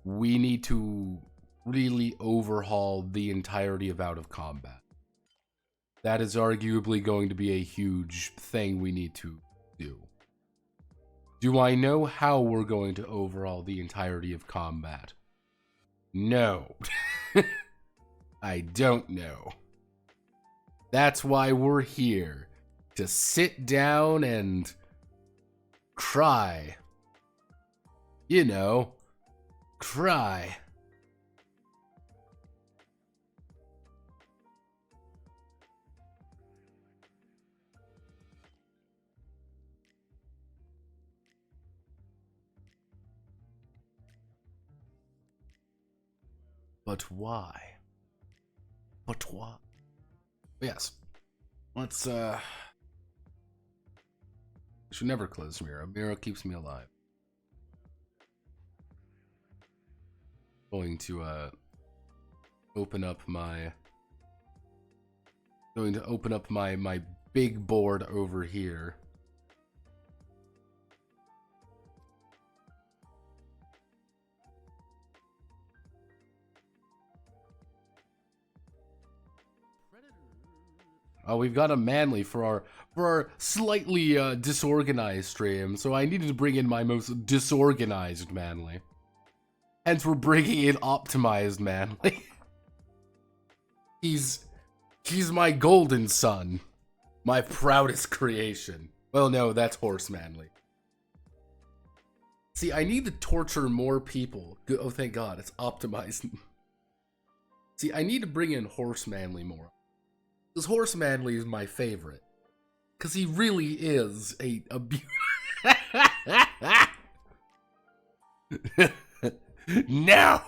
we need to really overhaul the entirety of Out of Combat. That is arguably going to be a huge thing we need to do. Do I know how we're going to overhaul the entirety of combat? No. I don't know. That's why we're here. To sit down and cry. You know, cry. But why? But why? Yes. Let's, I should never close Mira. Mira keeps me alive. Going to, open up my big board over here. Oh, we've got a manly for our slightly disorganized stream, so I needed to bring in my most disorganized manly. Hence, we're bringing in optimized manly. He's my golden son, my proudest creation. Well, no, that's horse manly. See, I need to torture more people. Oh, thank God, it's optimized. See, I need to bring in horse manly more. Because Horse Manly is my favorite. Because he really is a No!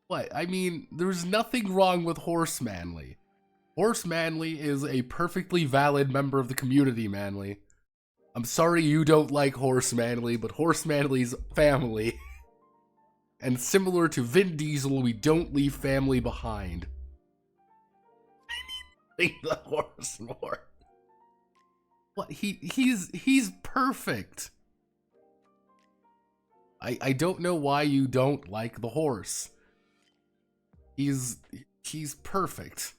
What? I mean, there's nothing wrong with Horse Manly. Horse Manly is a perfectly valid member of the community, Manly. I'm sorry you don't like Horse Manly, but Horse Manly's family. And similar to Vin Diesel, we don't leave family behind. I need the horse more. What? He's perfect. I don't know why you don't like the horse. He's perfect.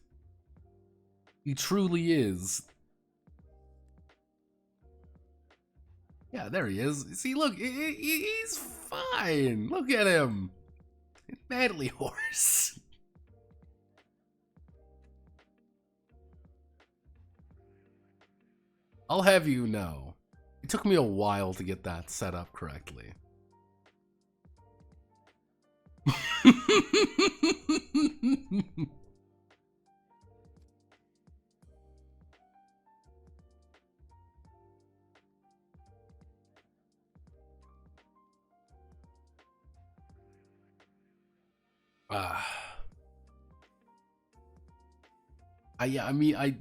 He truly is. Yeah, there he is. See, look, he's fine. Look at him. Manly horse. I'll have you know, it took me a while to get that set up correctly. Yeah, I mean, I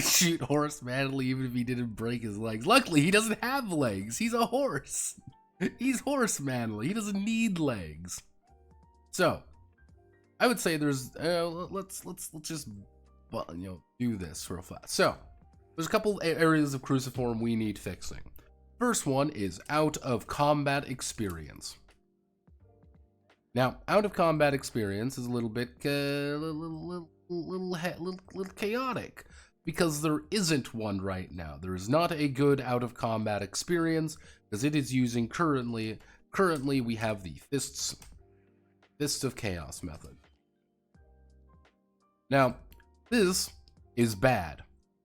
shoot Horse Manly even if he didn't break his legs. Luckily, he doesn't have legs. He's a horse. He's Horse Manly. He doesn't need legs. So, I would say there's let's just do this real fast. So, there's a couple areas of Cruciform we need fixing. First one is out of combat experience. Now, out of combat experience is a little bit little chaotic because there isn't one right now. There is not a good out of combat experience because it is using currently we have the Fists of Chaos method. Now, this is bad.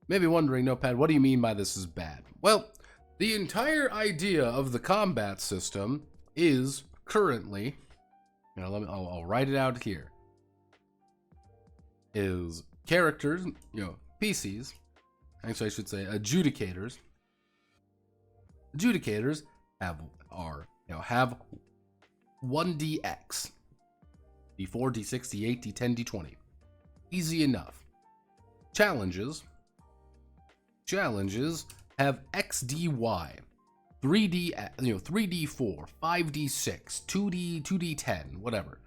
Maybe wondering, Notepad, what do you mean by this is bad? Well, the entire idea of the combat system is currently, I'll write it out here, is characters, PCs, actually I should say adjudicators. Adjudicators have 1dx, d4, d6, d8, d10, d20. Easy enough. Challenges have xdy, 3d4, 5d6, 2d10, whatever.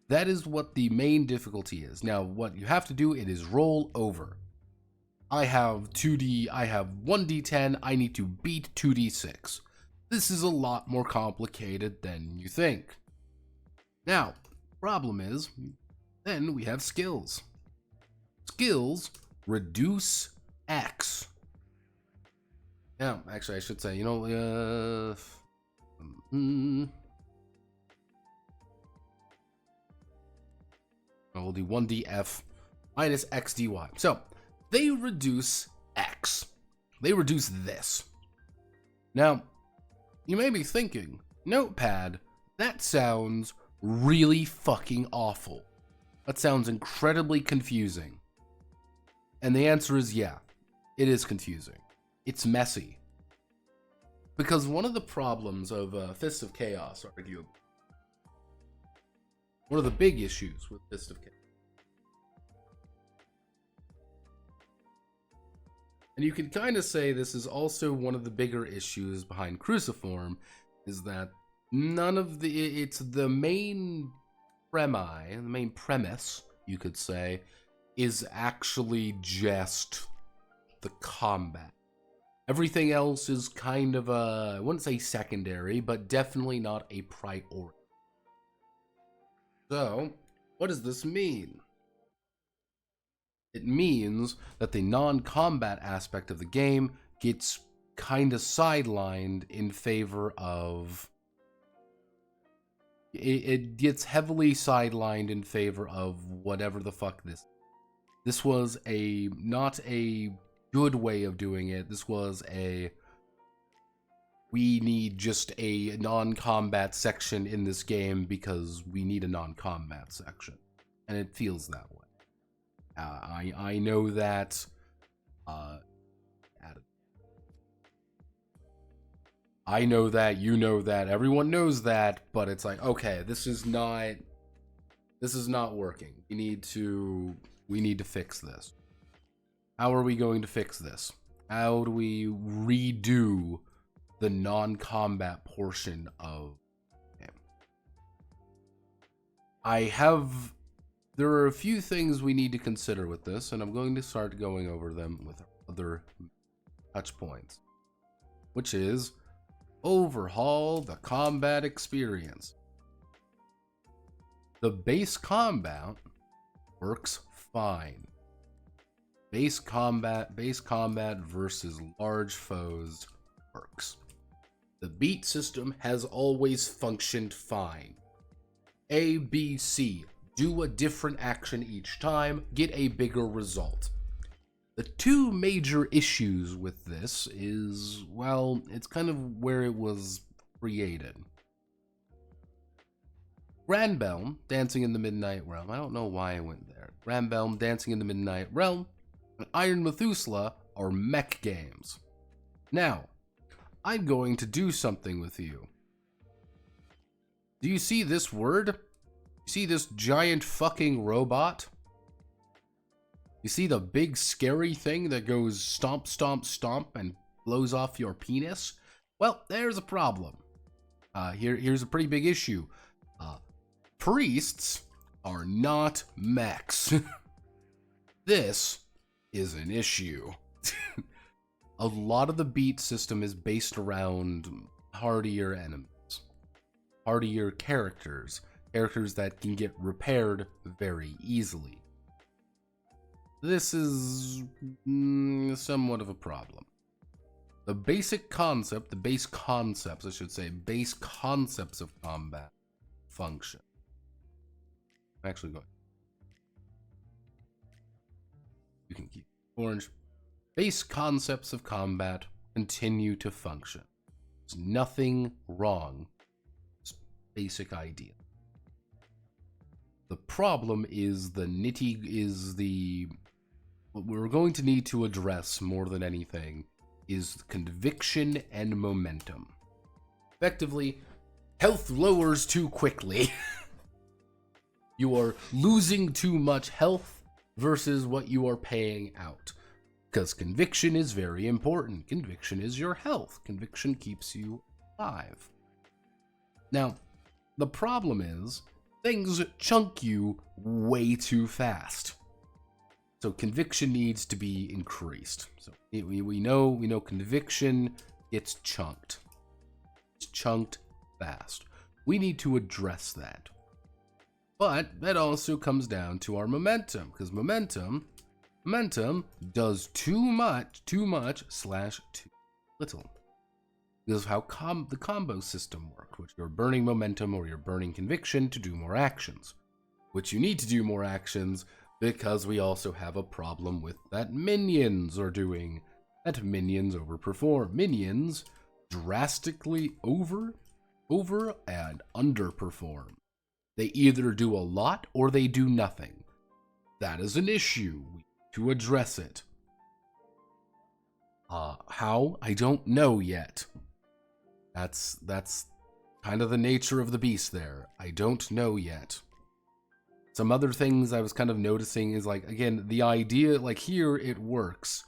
That is what the main difficulty is. Now, what you have to do, it is roll over. I have 1d10, I need to beat 2d6. This is a lot more complicated than you think. Now, problem is, then we have skills. Skills reduce X. Now, actually, I should say, well, we'll do 1df minus xdy. So, they reduce X. They reduce this. Now, you may be thinking, Notepad, that sounds really fucking awful. That sounds incredibly confusing. And the answer is yeah, it is confusing. It's messy. Because one of the problems of Fists of Chaos, arguably, one of the big issues with Fist of Chaos, and you can kind of say this is also one of the bigger issues behind Cruciform, is that it's the main premise, you could say, is actually just the combat. Everything else is kind of I wouldn't say secondary, but definitely not a priority. So, what does this mean? It means that the non-combat aspect of the game gets kind of sidelined in favor of... It gets heavily sidelined in favor of whatever the fuck this is. This was not a good way of doing it. This was we need just a non-combat section in this game because we need a non-combat section. And it feels that way. I know that I know that, you know that, everyone knows that, but it's like, okay, this is not working. We need to fix this. How are we going to fix this? How do we redo the non-combat portion of the game? There are a few things we need to consider with this, and I'm going to start going over them with other touch points, which is overhaul the combat experience. The base combat works fine. Base combat versus large foes works. The beat system has always functioned fine. A, B, C. Do a different action each time, get a bigger result. The two major issues with this is, well, it's kind of where it was created. Granbelm, Dancing in the Midnight Realm. I don't know why I went there. Granbelm, Dancing in the Midnight Realm, and Iron Methuselah are mech games. Now, I'm going to do something with you. Do you see this word? You see this giant fucking robot? You see the big scary thing that goes stomp, stomp, stomp and blows off your penis? Well, there's a problem. Here's a pretty big issue. Priests are not mechs. This is an issue. A lot of the beat system is based around hardier enemies, hardier characters that can get repaired very easily. This is somewhat of a problem. The basic concept, the base concepts, I should say, base concepts of combat function. I'm actually going. You can keep orange. Base concepts of combat continue to function. There's nothing wrong. It's basic idea. The problem is what we're going to need to address more than anything is conviction and momentum. Effectively, health lowers too quickly. You are losing too much health versus what you are paying out. Because conviction is very important. Conviction is your health. Conviction keeps you alive. Now, the problem is, things chunk you way too fast. So conviction needs to be increased. So we know conviction gets chunked. It's chunked fast. We need to address that. But that also comes down to our momentum, because momentum does too much / too little. This is how the combo system works, which you're burning momentum or you're burning conviction to do more actions. Which you need to do more actions because we also have a problem with that minions are doing. That minions overperform. Minions drastically over and underperform. They either do a lot or they do nothing. That is an issue. We need to address it. How? I don't know yet. That's kind of the nature of the beast there. I don't know yet. Some other things I was kind of noticing is, like, again, the idea, like, here it works.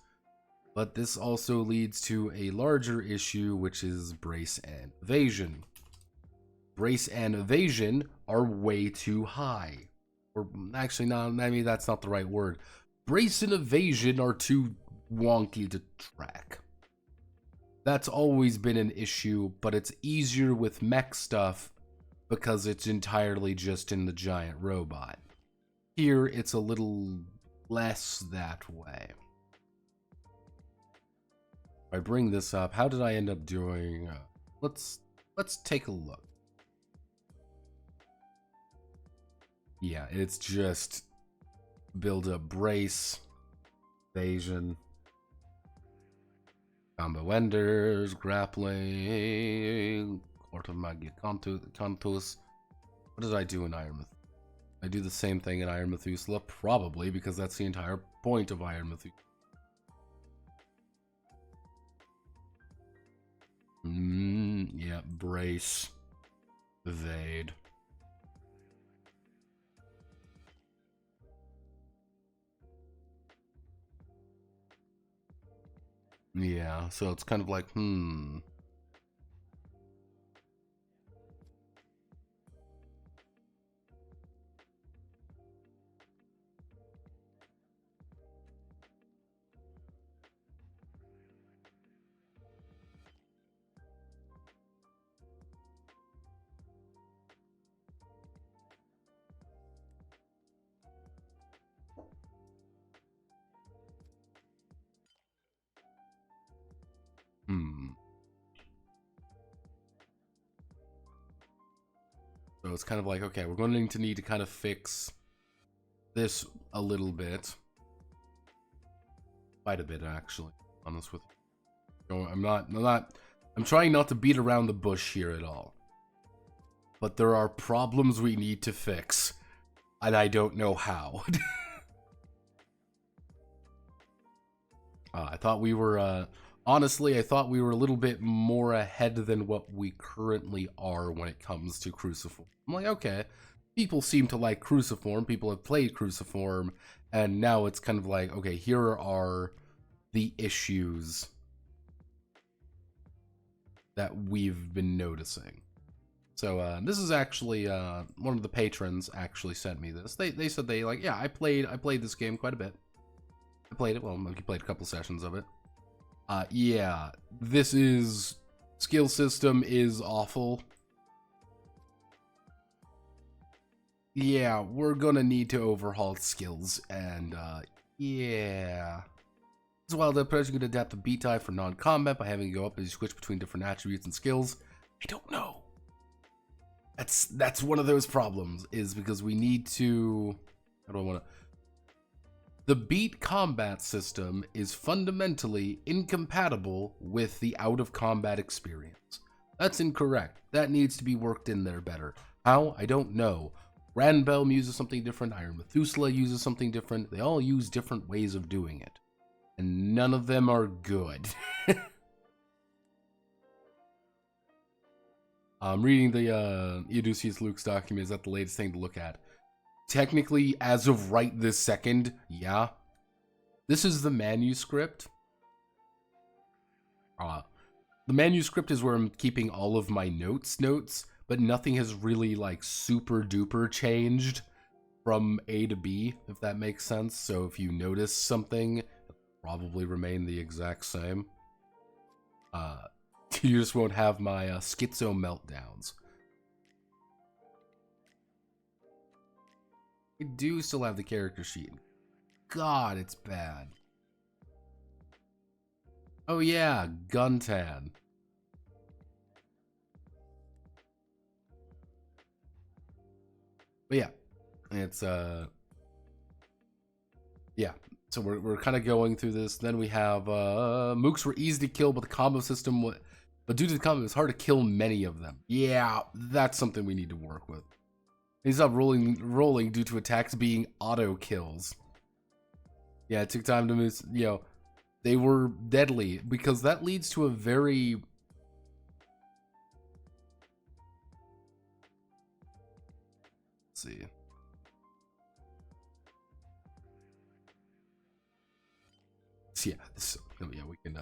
But this also leads to a larger issue, which is brace and evasion. Brace and evasion are way too high. Or actually, no, maybe that's not the right word. Brace and evasion are too wonky to track. That's always been an issue, but it's easier with mech stuff because it's entirely just in the giant robot. Here, it's a little less that way. If I bring this up, how did I end up doing? Let's take a look. Yeah, it's just build up brace, evasion, combo enders, grappling, Court of Magia Cantus. What did I do in Iron Methuselah? I do the same thing in Iron Methuselah, probably, because that's the entire point of Iron Methuselah. Yeah, brace, evade. Yeah, so it's kind of like, So it's kind of like, okay, we're going to need to kind of fix this a little bit. Quite a bit, actually, honest with you. I'm trying not to beat around the bush here at all. but there are problems we need to fix, and I don't know how. I thought we were, honestly, I thought we were a little bit more ahead than what we currently are when it comes to Cruciform. I'm like, okay, people seem to like Cruciform, people have played Cruciform, and now it's kind of like, okay, here are the issues that we've been noticing. So this is actually one of the patrons actually sent me this. They said they like, yeah, I played this game quite a bit. I played it. Well, Monkey played a couple sessions of it. Yeah, this is skill system is awful. Yeah, we're gonna need to overhaul skills, and yeah. As well, the person can adapt the beat type for non-combat by having it go up as you switch between different attributes and skills. I don't know. That's one of those problems, is because we need to. How do I want to? The beat combat system is fundamentally incompatible with the out-of-combat experience. That's incorrect. That needs to be worked in there better. How? I don't know. Ranbelm uses something different. Iron Methuselah uses something different. They all use different ways of doing it. And none of them are good. I'm reading the Euducius Luke's document. Is that the latest thing to look at? Technically, as of right this second, yeah. This is the manuscript. The manuscript is where I'm keeping all of my notes, but nothing has really, like, super duper changed from A to B, if that makes sense. So if you notice something, it'll probably remain the exact same. You just won't have my schizo meltdowns. I do still have the character sheet. God, it's bad. Oh yeah, Guntan. But yeah, it's yeah. So we're kind of going through this. Then we have mooks were easy to kill, but the combo system but due to the combo, it's hard to kill many of them. Yeah, that's something we need to work with. He's up rolling due to attacks being auto kills. Yeah, it took time to move. You know, they were deadly because that leads to a very. Let's see. Yeah, yeah, we can.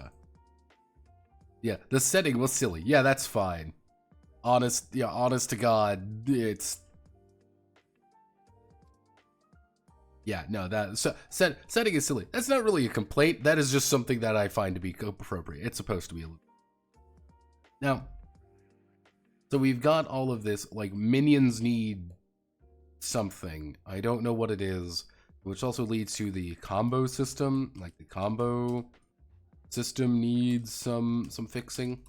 Yeah, the setting was silly. Yeah, that's fine. Honest to God, it's. Yeah, no, setting is silly. That's not really a complaint. That is just something that I find to be appropriate. It's supposed to be. Now, so we've got all of this, like, minions need something. I don't know what it is, which also leads to the combo system. Like, the combo system needs some fixing.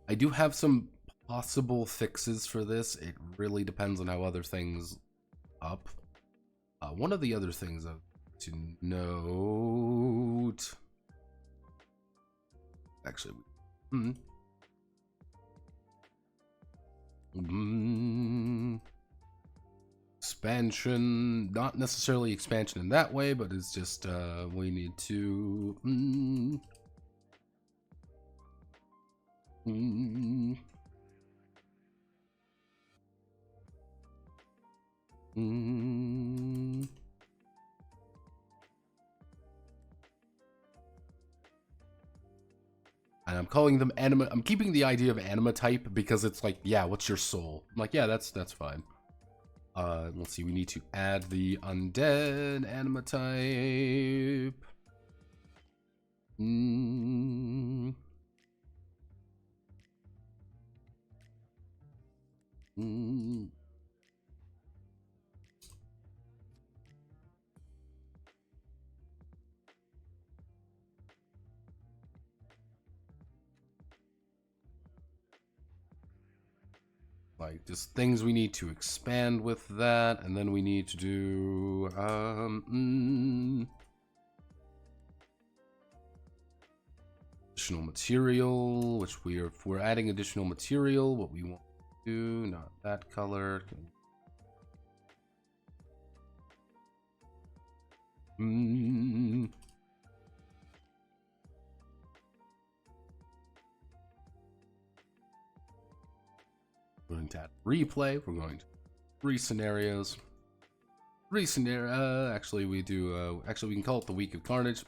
I do have some possible fixes for this. It really depends on how other things up. One of the other things to note, actually, expansion, not necessarily expansion in that way, but it's just we need to and I'm calling them anima. I'm keeping the idea of anima type because it's like, yeah, what's your soul? I'm like, yeah, that's fine. Let's see, we need to add the undead anima type. Like, just things we need to expand with that, and then we need to do additional material, which if we're adding additional material, what we want do not that color. We're going to add replay. We're going to 3 scenarios. 3 scenario. Actually, we do. Actually, we can call it the Week of Carnage.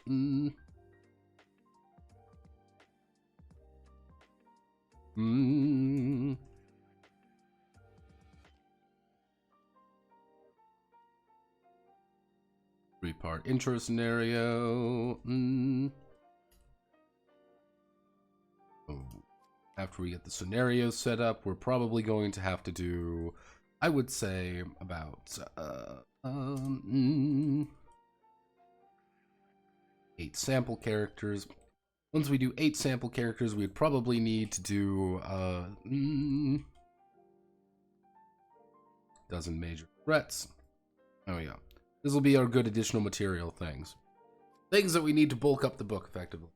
3-part intro scenario. After we get the scenarios set up, we're probably going to have to do, I would say, about 8 sample characters. Once we do 8 sample characters, we'd probably need to do dozen major threats. Oh yeah, this will be our good additional material things that we need to bulk up the book effectively.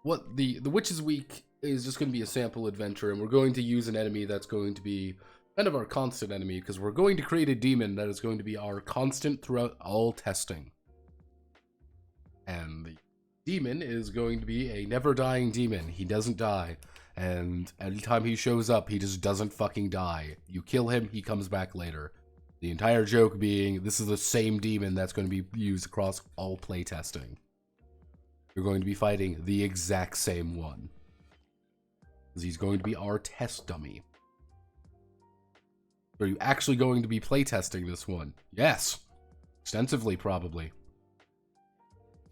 What the Witches Week is just going to be a sample adventure, and we're going to use an enemy that's going to be kind of our constant enemy, because we're going to create a demon that is going to be our constant throughout all testing. And the demon is going to be a never-dying demon. He doesn't die, and anytime he shows up, he just doesn't fucking die. You kill him, he comes back later. The entire joke being, this is the same demon that's going to be used across all playtesting. You're going to be fighting the exact same one, because he's going to be our test dummy. Are you actually going to be playtesting this one? Yes. Extensively, probably.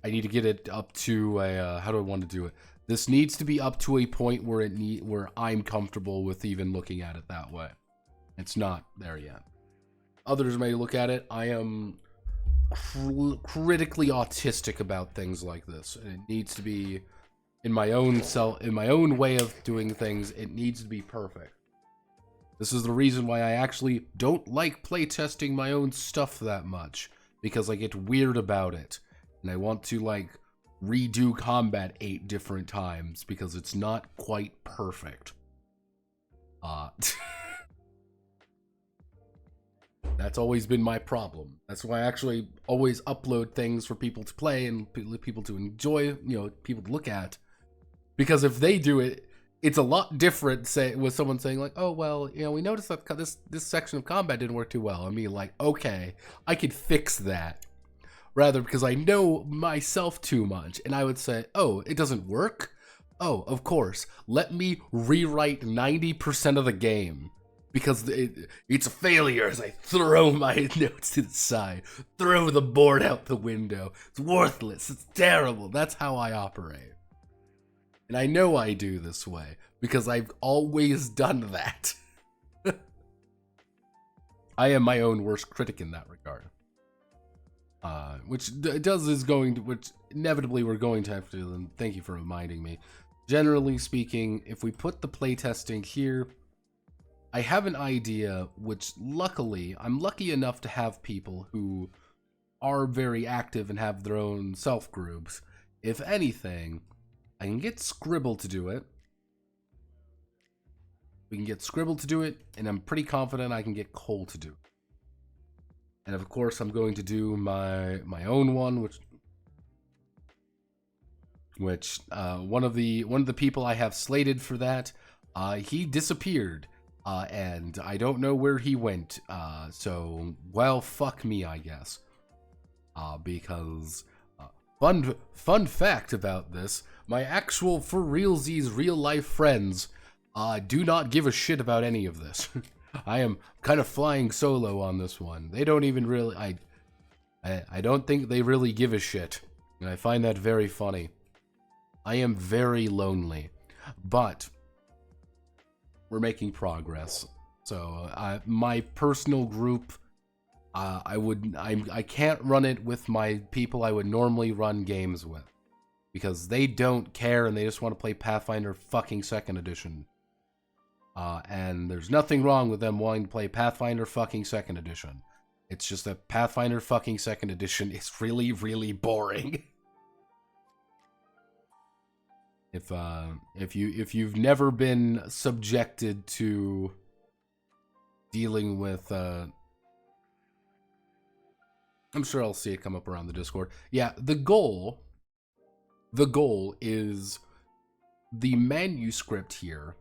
I need to get it up to a, how do I want to do it? This needs to be up to a point where where I'm comfortable with even looking at it that way. It's not there yet. Others may look at it. I am critically autistic about things like this, and it needs to be in my own way of doing things. It needs to be perfect. This is the reason why I actually don't like playtesting my own stuff that much, because I get weird about it, and I want to like redo combat 8 different times because it's not quite perfect. That's always been my problem. That's why I actually always upload things for people to play and people to enjoy, people to look at. Because if they do it, it's a lot different, say, with someone saying like, oh, well, we noticed that this section of combat didn't work too well. I mean, like, okay, I could fix that. Rather, because I know myself too much, and I would say, oh, it doesn't work? Oh, of course. Let me rewrite 90% of the game. Because it's a failure as I throw my notes to the side. Throw the board out the window. It's worthless. It's terrible. That's how I operate. And I know I do this way, because I've always done that. I am my own worst critic in that regard. Which inevitably we're going to have to do, and thank you for reminding me. Generally speaking, if we put the playtesting here, I have an idea, which luckily, I'm lucky enough to have people who are very active and have their own self-groups. If anything, I can get Scribble to do it. We can get Scribble to do it, and I'm pretty confident I can get Cole to do it. And of course, I'm going to do my own one, which one of the people I have slated for that, he disappeared. And I don't know where he went, so, well, fuck me, I guess. Because, fun fact about this, my actual for realsies real life friends, do not give a shit about any of this. I am kind of flying solo on this one. They don't even really, I don't think they really give a shit, and I find that very funny. I am very lonely, but we're making progress. So my personal group, I can't run it with my people I would normally run games with, because they don't care and they just want to play Pathfinder fucking 2nd edition. And there's nothing wrong with them wanting to play Pathfinder fucking 2nd edition. It's just that Pathfinder fucking 2nd edition is really, really boring. If you've never been subjected to dealing with, I'm sure I'll see it come up around the Discord. Yeah, the goal is the manuscript here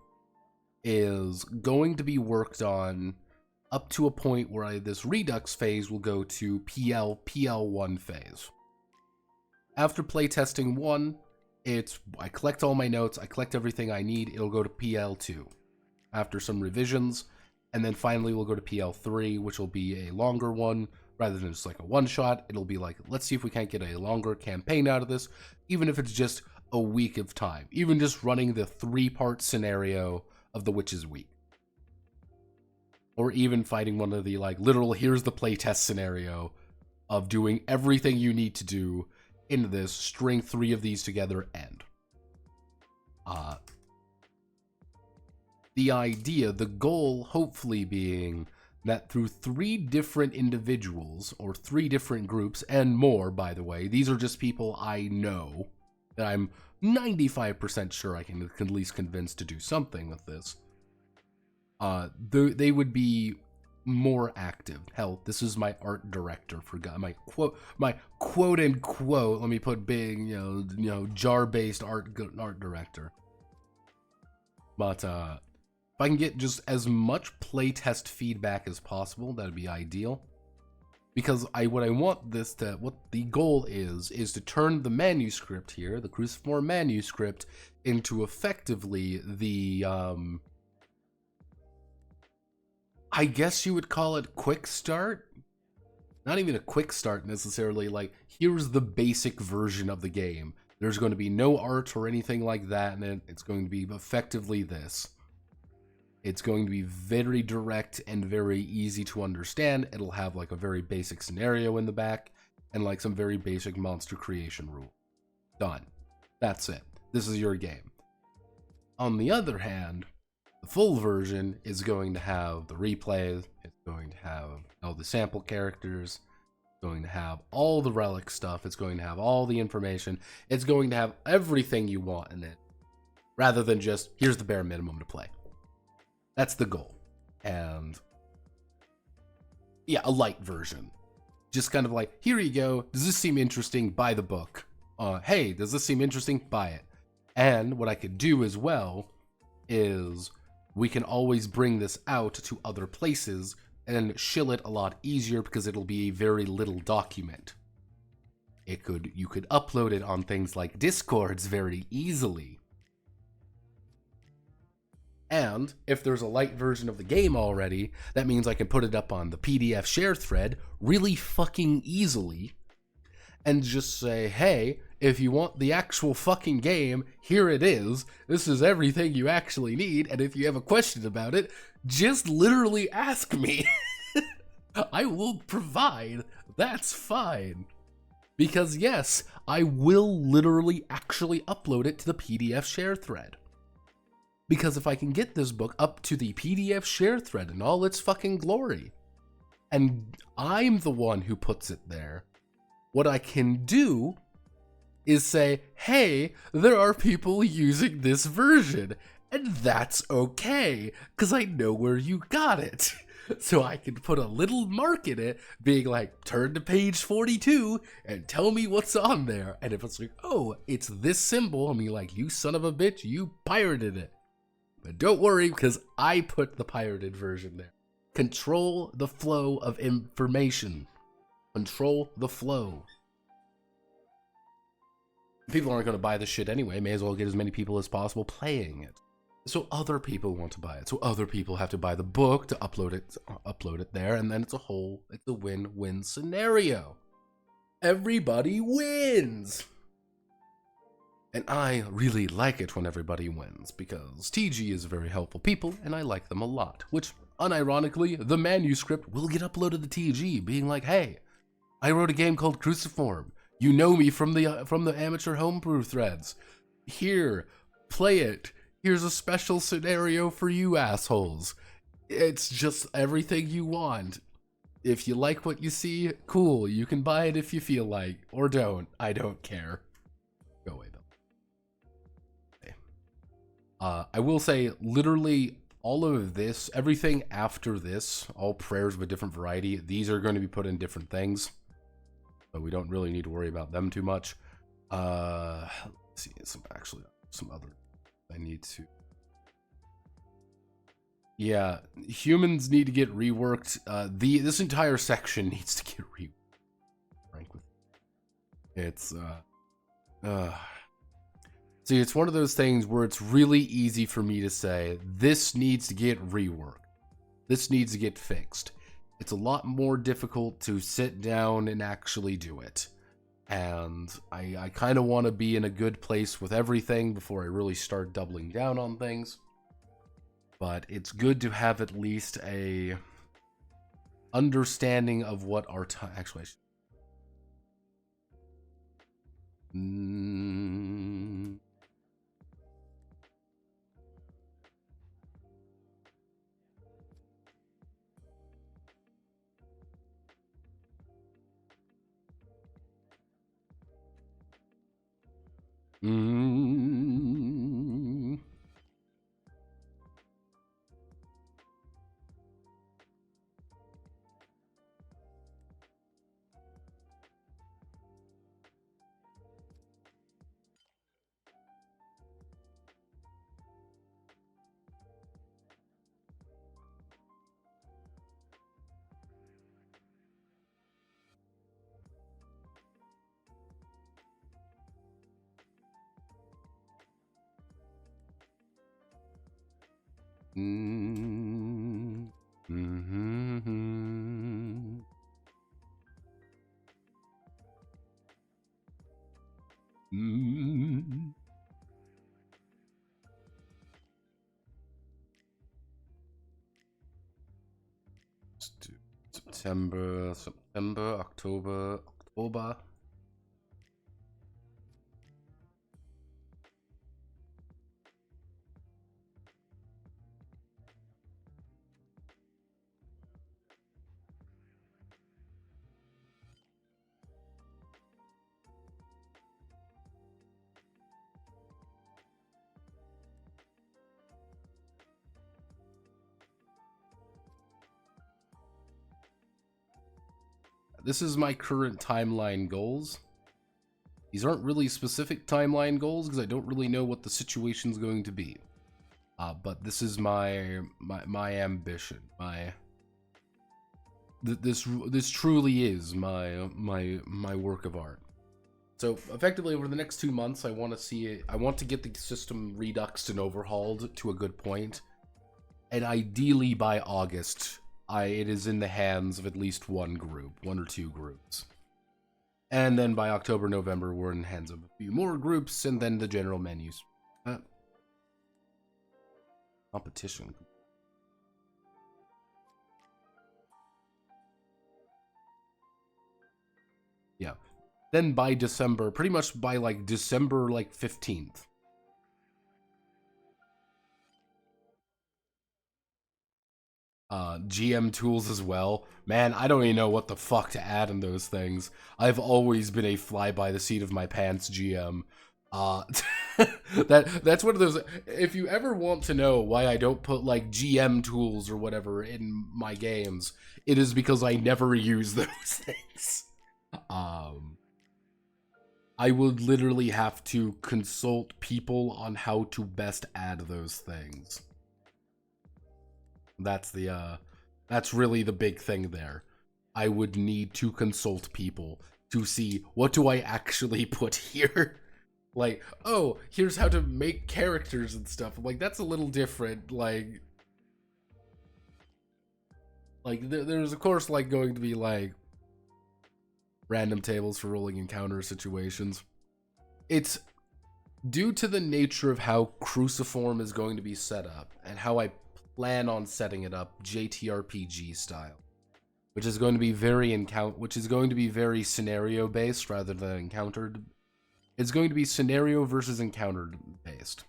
is going to be worked on up to a point where this Redux phase will go to PL1 phase. After playtesting 1, I collect all my notes, I collect everything I need, it'll go to PL2 after some revisions, and then finally we'll go to PL3, which will be a longer one. Rather than just like a one-shot, it'll be like, let's see if we can't get a longer campaign out of this, even if it's just a week of time. Even just running the 3-part scenario of the Witch's Week. Or even fighting one of the, like, literal, here's the playtest scenario of doing everything you need to do into this, string 3 of these together, end. The idea, the goal, hopefully being that through 3 different individuals, or 3 different groups, and more, by the way, these are just people I know, that I'm 95% sure I can at least convince to do something with this, they would be more active. Hell, this is my art director, my quote unquote, let me put big, you know, jar-based art director. But, if I can get just as much playtest feedback as possible, that'd be ideal. Because what the goal is to turn the manuscript here, the Cruciform manuscript, into effectively the, I guess you would call it quick start? Not even a quick start necessarily, like, here's the basic version of the game. There's going to be no art or anything like that, and it's going to be effectively this. It's going to be very direct and very easy to understand. It'll have like a very basic scenario in the back and like some very basic monster creation rule. Done. That's it. This is your game. On the other hand, the full version is going to have the replays. It's going to have all the sample characters. It's going to have all the relic stuff. It's going to have all the information. It's going to have everything you want in it, rather than just, here's the bare minimum to play. That's the goal. And yeah, a light version. Just kind of like, here you go. Does this seem interesting? Buy the book. Hey, does this seem interesting? Buy it. And what I could do as well is we can always bring this out to other places and shill it a lot easier because it'll be a very little document. You could upload it on things like Discords very easily. And if there's a light version of the game already, that means I can put it up on the PDF share thread really fucking easily and just say, hey, if you want the actual fucking game, here it is. This is everything you actually need. And if you have a question about it, just literally ask me. I will provide. That's fine. Because yes, I will literally actually upload it to the PDF share thread. Because if I can get this book up to the PDF share thread in all its fucking glory, and I'm the one who puts it there, what I can do is say, hey, there are people using this version, and that's okay, because I know where you got it. So I can put a little mark in it, being like, turn to page 42 and tell me what's on there. And if it's like, oh, it's this symbol, I'll be like, you son of a bitch, you pirated it. But don't worry, because I put the pirated version there. Control the flow of information. Control the flow. People aren't going to buy this shit anyway. May as well get as many people as possible playing it. So other people want to buy it. So other people have to buy the book to upload it there, and then it's a win-win scenario. Everybody wins. And I really like it when everybody wins, because TG is very helpful people, and I like them a lot. Which, unironically, the manuscript will get uploaded to TG, being like, hey, I wrote a game called Cruciform. You know me from the amateur homebrew threads. Here, play it. Here's a special scenario for you assholes. It's just everything you want. If you like what you see, cool. You can buy it if you feel like, or don't. I don't care. Go away, though. Okay. I will say, literally, all of this, everything after this, all prayers of a different variety, these are going to be put in different things. So we don't really need to worry about them too much. Let's see, some other I need to. Yeah, humans need to get reworked. This entire section needs to get reworked. Frankly, it's see, it's one of those things where it's really easy for me to say this needs to get reworked. This needs to get fixed. It's a lot more difficult to sit down and actually do it. And I kind of want to be in a good place with everything before I really start doubling down on things. But it's good to have at least a understanding of what our time... Actually, I should... September, October. This is my current timeline goals. These aren't really specific timeline goals because I don't really know what the situation's going to be. But this is my ambition. This truly is my work of art. So effectively, over the next 2 months, I want to get the system reduxed and overhauled to a good point, and ideally by August, it is in the hands of at least one or two groups. And then by October, November, we're in the hands of a few more groups, and then the general menus. Competition. Yeah. Then by December, pretty much by like December 15th. GM tools as well. Man, I don't even know what the fuck to add in those things. I've always been a fly by the seat of my pants GM. That's one of those. If you ever want to know why I don't put like GM tools or whatever in my games, it is because I never use those things. I would literally have to consult people on how to best add those things. That's really the big thing there. I would need to consult people to see what do I actually put here. Like, oh, here's how to make characters and stuff. Like, that's a little different. Like there's of course like going to be like random tables for rolling encounter situations. It's due to the nature of how Cruciform is going to be set up and how I plan on setting it up JTRPG style, which is going to be very scenario based rather than encountered. It's going to be scenario versus encountered based,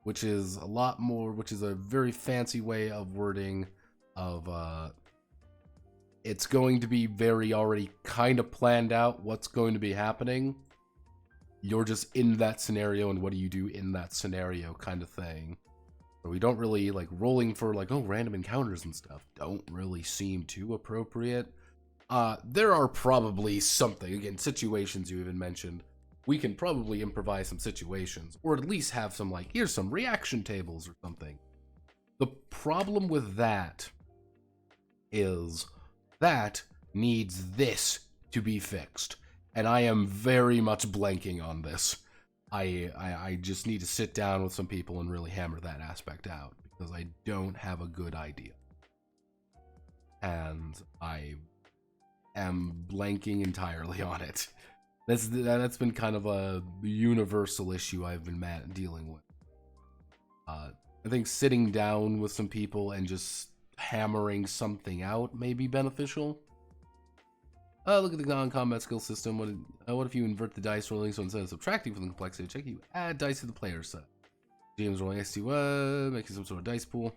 which is a very fancy way of wording of it's going to be very already kind of planned out what's going to be happening. You're just in that scenario and what do you do in that scenario kind of thing. We don't really, like, rolling for, like, oh, random encounters and stuff don't really seem too appropriate. There are probably something, again, situations you even mentioned. We can probably improvise some situations, or at least have some, like, here's some reaction tables or something. The problem with that is that needs this to be fixed, and I am very much blanking on this. I just need to sit down with some people and really hammer that aspect out, because I don't have a good idea. And I am blanking entirely on it. That's been kind of a universal issue I've been dealing with. I think sitting down with some people and just hammering something out may be beneficial. Look at the non-combat skill system. What if you invert the dice rolling, so instead of subtracting from the complexity check, you add dice to the player set? GM's rolling XT, making some sort of dice pool.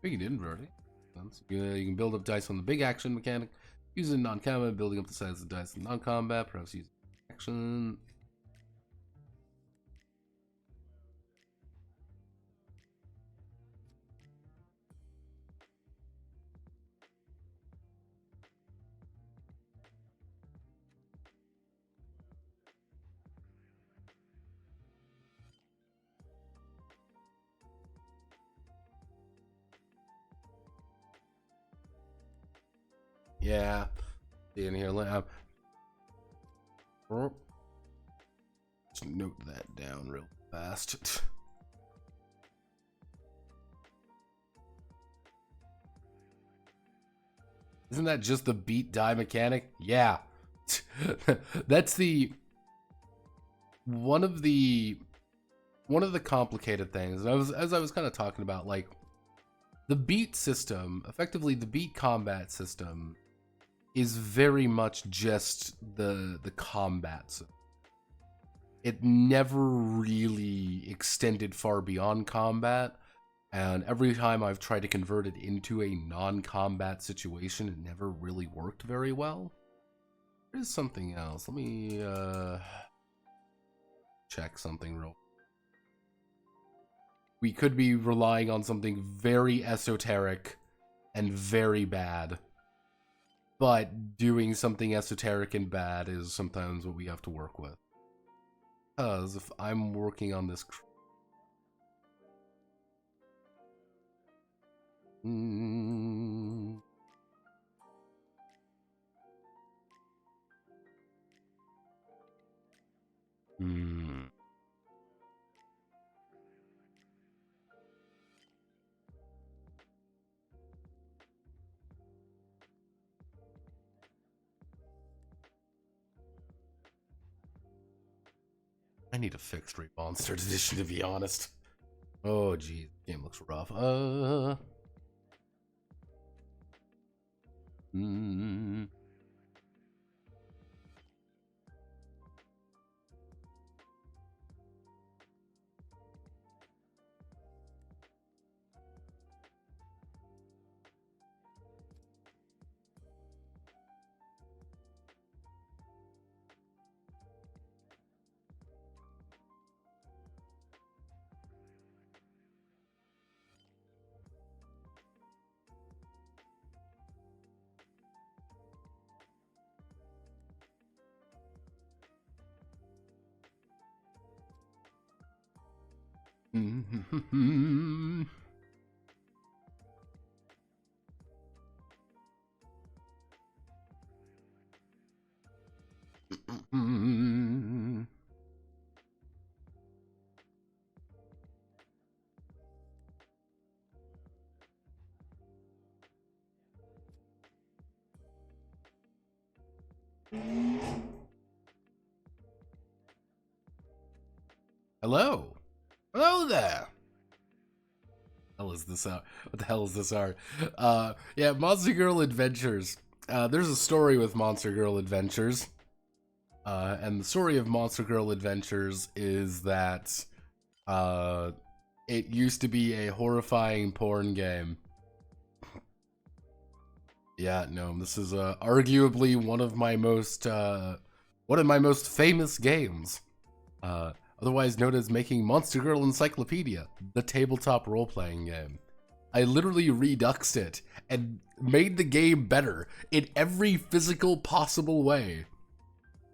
We can invert it. You can build up dice on the big action mechanic. Using non-combat, building up the size of the dice in non-combat, perhaps using action. Yeah, in here. Just note that down real fast. Isn't that just the beat die mechanic? Yeah, that's one of the complicated things. And as I was kind of talking about, like, the beat system, effectively the beat combat system, is very much just the combat system. It never really extended far beyond combat, and every time I've tried to convert it into a non-combat situation, it never really worked very well. There's something else. Let me check something real. We could be relying on something very esoteric and very bad, but doing something esoteric and bad is sometimes what we have to work with. Because if I'm working on this... I need a fixed rate monster edition, to be honest. Oh, geez. Game looks rough. Hello. Hello there. What the hell is this art? Yeah, Monster Girl Adventures. There's a story with Monster Girl Adventures. And the story of Monster Girl Adventures is that it used to be a horrifying porn game. Yeah, no, this is arguably one of One of my most famous games. Otherwise known as making Monster Girl Encyclopedia, the tabletop role-playing game. I literally reduxed it and made the game better in every physical possible way.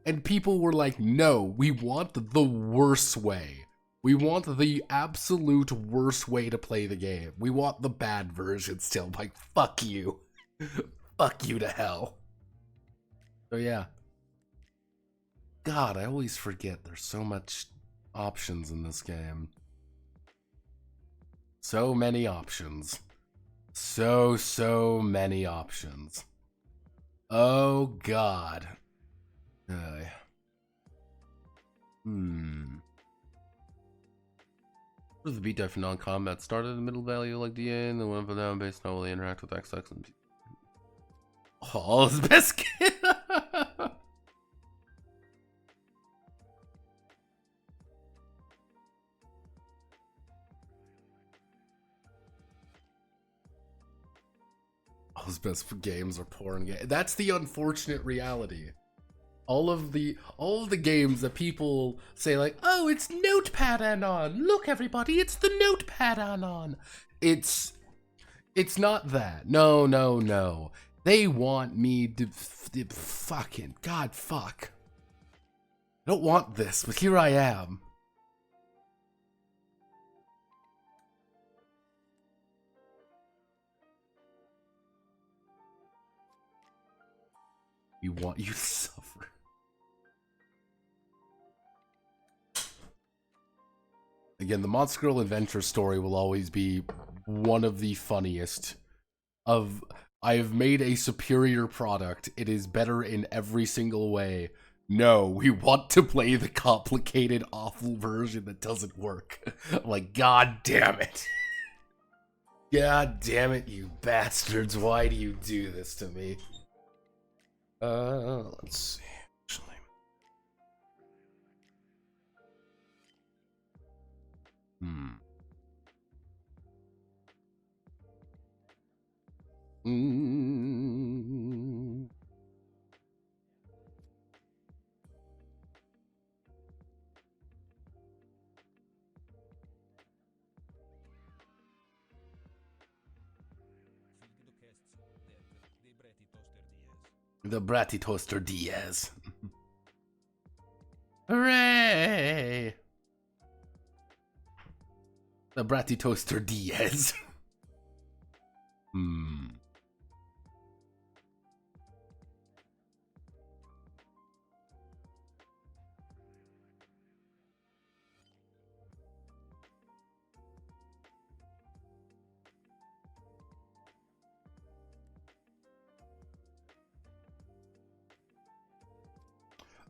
And people were like, no, we want the worst way. We want the absolute worst way to play the game. We want the bad version still. Like, fuck you. Fuck you to hell. So yeah. God, I always forget there's so much options in this game. So many options. So many options. Oh God. What is the beat die for non-combat? Started in the middle value like DA, and then went for them based on how they interact with XX and his best kid. His best games are porn games. That's the unfortunate reality. All of the games that people say like, oh, it's Notepad Anon. Look, everybody, it's the Notepad Anon. It's not that. No. They want me to fucking God fuck. I don't want this, but here I am. You want you to suffer. Again, the Monster Girl Adventure story will always be one of the funniest of I have made a superior product. It is better in every single way. No, we want to play the complicated, awful version that doesn't work. I'm like, God damn it. God damn it, you bastards. Why do you do this to me? Let's see. Actually. The Bratty Toaster Diaz. Hooray! The Bratty Toaster Diaz.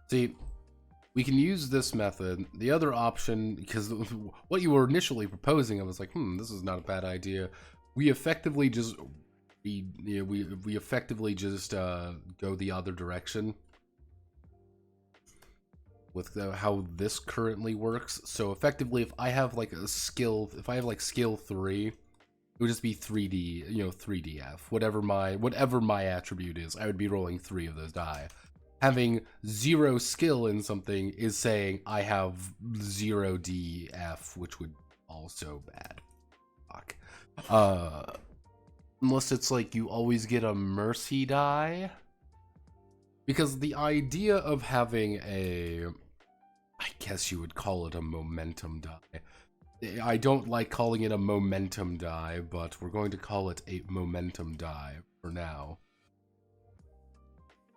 See, we can use this method. The other option, because what you were initially proposing, I was like, this is not a bad idea. We effectively just we effectively just go the other direction with how this currently works. So effectively, if I have like a skill, if I have like skill 3, it would just be 3D, 3DF, whatever my attribute is. I would be rolling 3 of those die. Having 0 skill in something is saying I have 0 DF, which would also bad. Fuck. Unless it's like you always get a mercy die. Because the idea of having I guess you would call it a momentum die. I don't like calling it a momentum die, but we're going to call it a momentum die for now.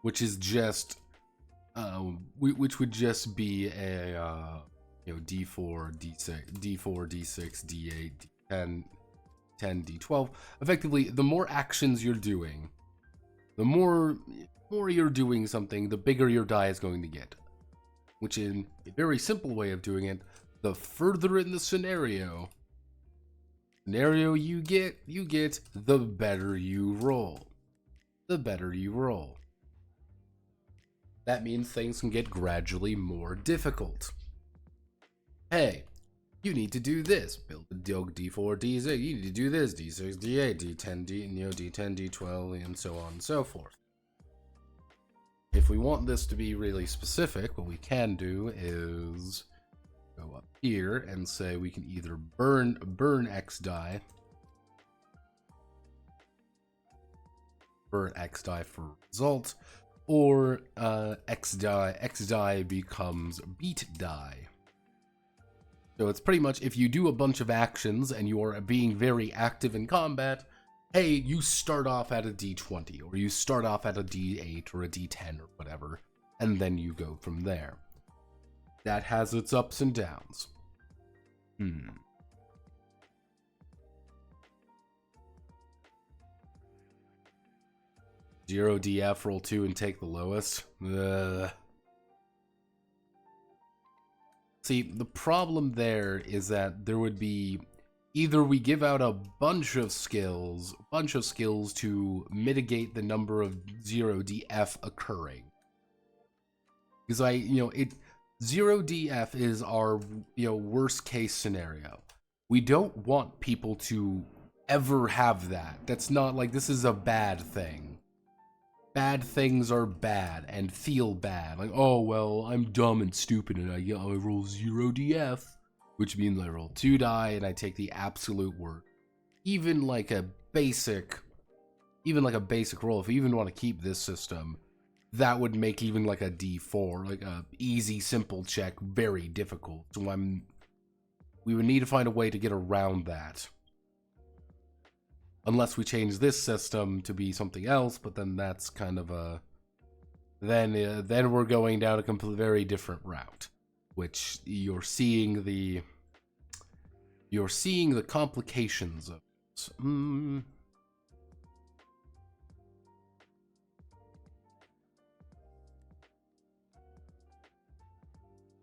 Which is just, which would just be a, D4, D6, D4, D6, D8, D10, 10, D12. Effectively, the more actions you're doing, the more you're doing something, the bigger your die is going to get. Which, in a very simple way of doing it, the further in the scenario you get, the better you roll. The better you roll. That means things can get gradually more difficult. Hey, you need to do this. Build a D4, D6. You need to do this. D6, D8, D10, D10, D12, and so on and so forth. If we want this to be really specific, what we can do is go up here and say we can either burn X die, for result, or X die becomes beat die. So it's pretty much if you do a bunch of actions and you are being very active in combat, hey, you start off at a D20, or you start off at a D8 or a D10 or whatever, and then you go from there. That has its ups and downs. 0 DF, roll 2 and take the lowest. See, the problem there is that there would be either we give out a bunch of skills to mitigate the number of 0 DF occurring. Because 0 DF is our, worst case scenario. We don't want people to ever have that. That's not like this is a bad thing. Bad things are bad and feel bad. Like, oh, well, I'm dumb and stupid and I roll 0 DF, which means I roll 2 die and I take the absolute worst. Even like a basic roll, if you even want to keep this system, that would make even like a D4, like a easy, simple check, very difficult. So we would need to find a way to get around that. Unless we change this system to be something else, but then that's kind of a... Then we're going down a completely very different route, which you're seeing the complications of this.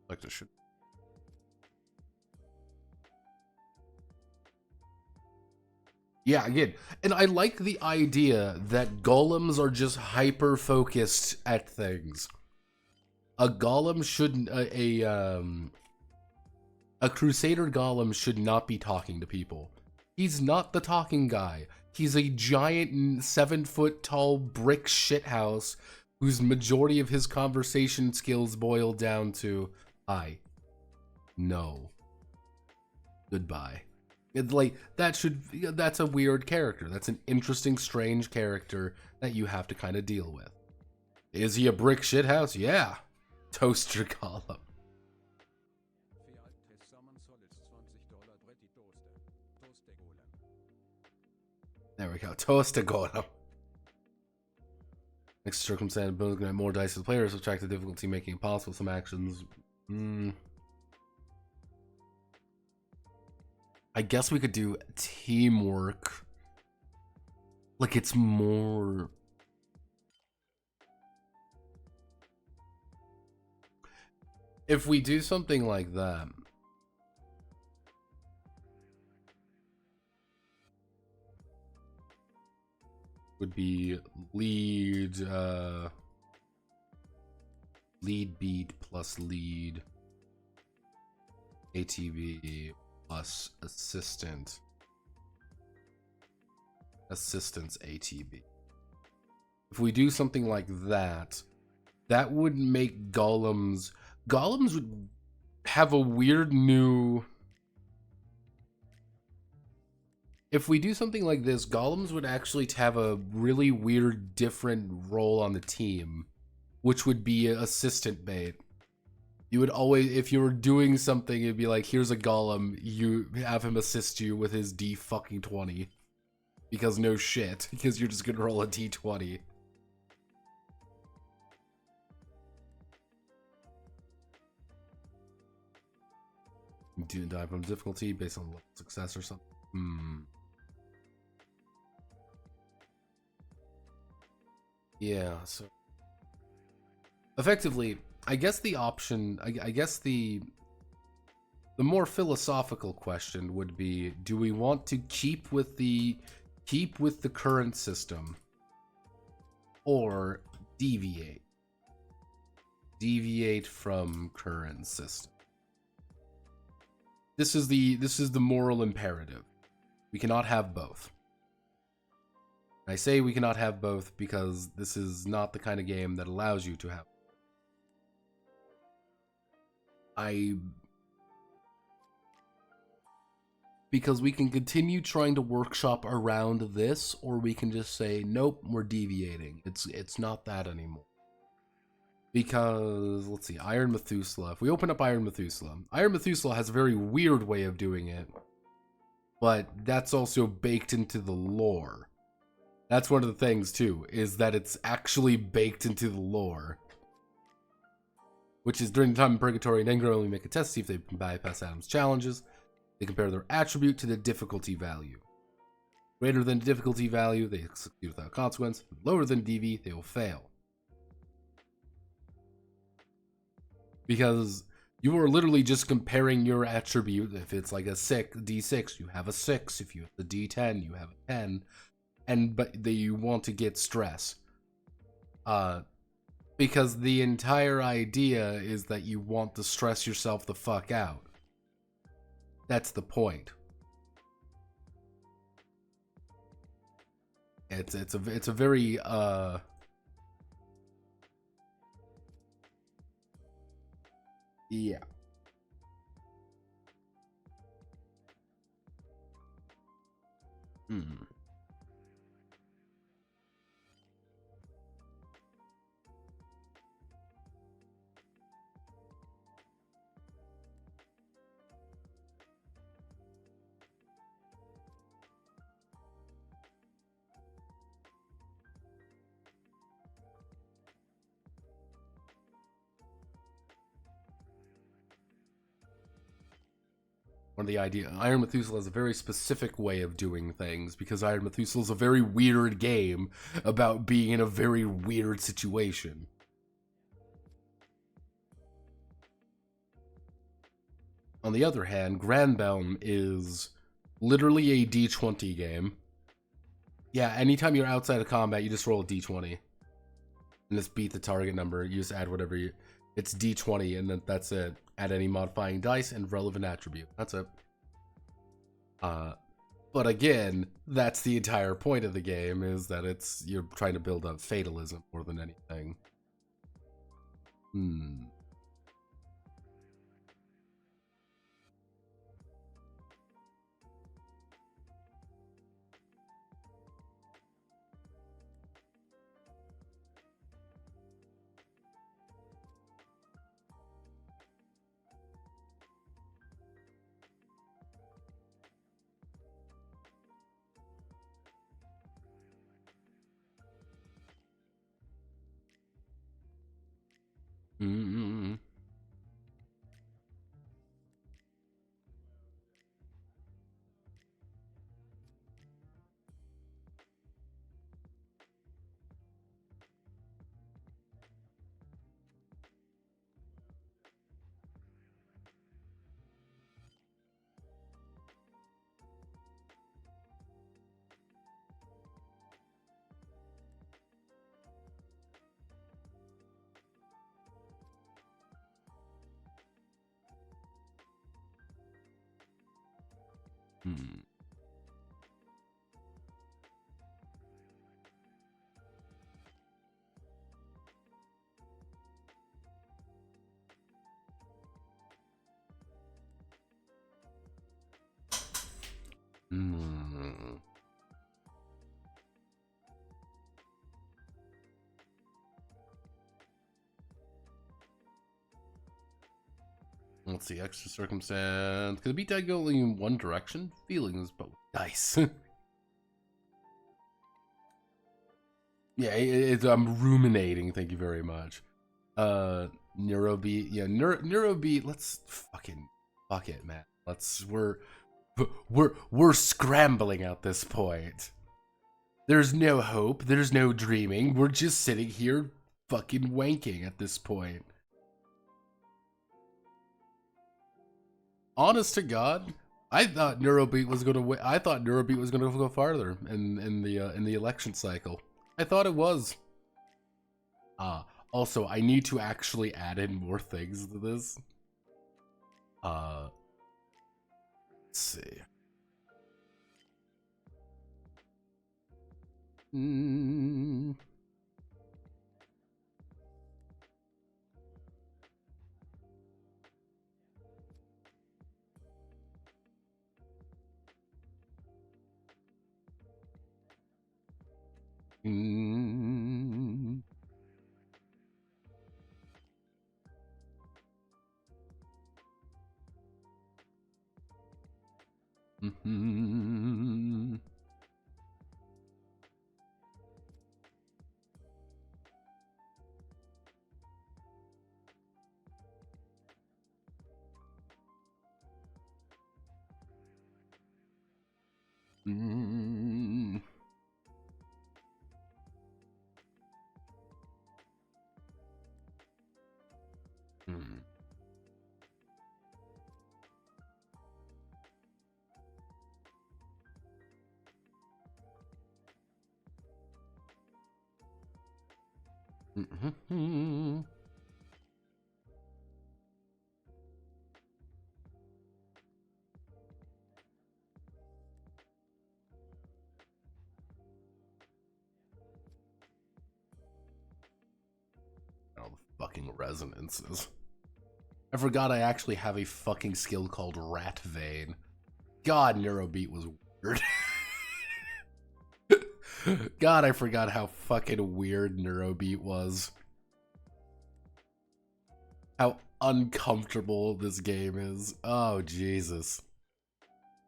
Like this should... Yeah, again, and I like the idea that golems are just hyper-focused at things. A golem shouldn't... A Crusader golem should not be talking to people. He's not the talking guy. He's a giant 7-foot-tall brick shithouse whose majority of his conversation skills boil down to, hi, no, goodbye. It's like, that's a weird character. That's an interesting, strange character that you have to kind of deal with. Is he a brick shithouse? Yeah. Toaster golem. There we go. Toaster golem. Next circumstance, building can have more dice to the players, subtract the difficulty making it possible. Some actions. I guess we could do teamwork. Like it's more... If we do something like that... would be lead beat plus lead ATB plus assistance ATB. If we do something like that, that would make golems would have a weird new... If we do something like this, golems would actually have a really weird, different role on the team, which would be assistant bait. You would always, if you were doing something, it'd be like, here's a golem, you have him assist you with his D-fucking-20. Because no shit, because you're just gonna roll a D20. Do die from difficulty based on level of success or something. Yeah, so effectively, I guess the option, I guess the more philosophical question would be, do we want to keep with the current system or deviate from current system? This is the moral imperative. We cannot have both. I say we cannot have both because this is not the kind of game that allows you to have. Because we can continue trying to workshop around this, or we can just say, nope, we're deviating. It's not that anymore. Because, let's see, Iron Methuselah. If we open up Iron Methuselah has a very weird way of doing it, but that's also baked into the lore. That's one of the things, too, is that it's actually baked into the lore. Which is during the time in Purgatory, an Engram only make a test to see if they can bypass Adam's challenges. They compare their attribute to the difficulty value. Greater than the difficulty value, they succeed without consequence. Lower than DV, they will fail. Because you are literally just comparing your attribute. If it's like a D6, you have a 6. If you have the D10, you have a 10. But you want to get stress. Because the entire idea is that you want to stress yourself the fuck out. That's the point. It's a very yeah. One of the idea, Iron Methuselah has a very specific way of doing things because Iron Methuselah is a very weird game about being in a very weird situation. On the other hand, Granbelm is literally a D20 game. Yeah, anytime you're outside of combat, you just roll a D20 and just beat the target number. You just add whatever you. It's D20, and then that's it. Add any modifying dice and relevant attribute. That's it. But again, that's the entire point of the game, is that you're trying to build up fatalism more than anything. Let's see, extra circumstance. Could it be dead go only in one direction? Feelings, but dice. Yeah, I'm ruminating. Thank you very much. Neurobeat. Yeah, Neurobeat. Let's fuck it, man. We're scrambling at this point. There's no hope. There's no dreaming. We're just sitting here fucking wanking at this point. Honest to God, I thought Neurobeat was gonna win. I thought Neurobeat was gonna go farther in the election cycle. I thought it was. Also, I need to actually add in more things to this. Let's see. Mm. Mm. Mm-hmm. Mm. Mm. Mm-hmm. All the fucking resonances. I forgot I actually have a fucking skill called Rat Vein. God, Neurobeat was weird. God, I forgot how fucking weird Neurobeat was. How uncomfortable this game is. Oh, Jesus.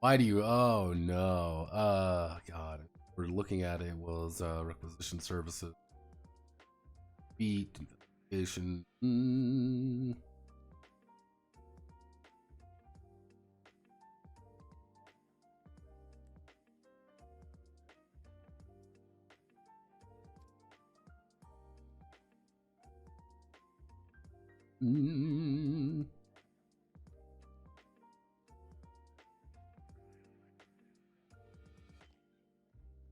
Why do you... Oh, no. God. We're looking at it was requisition services. Beat. Investigation.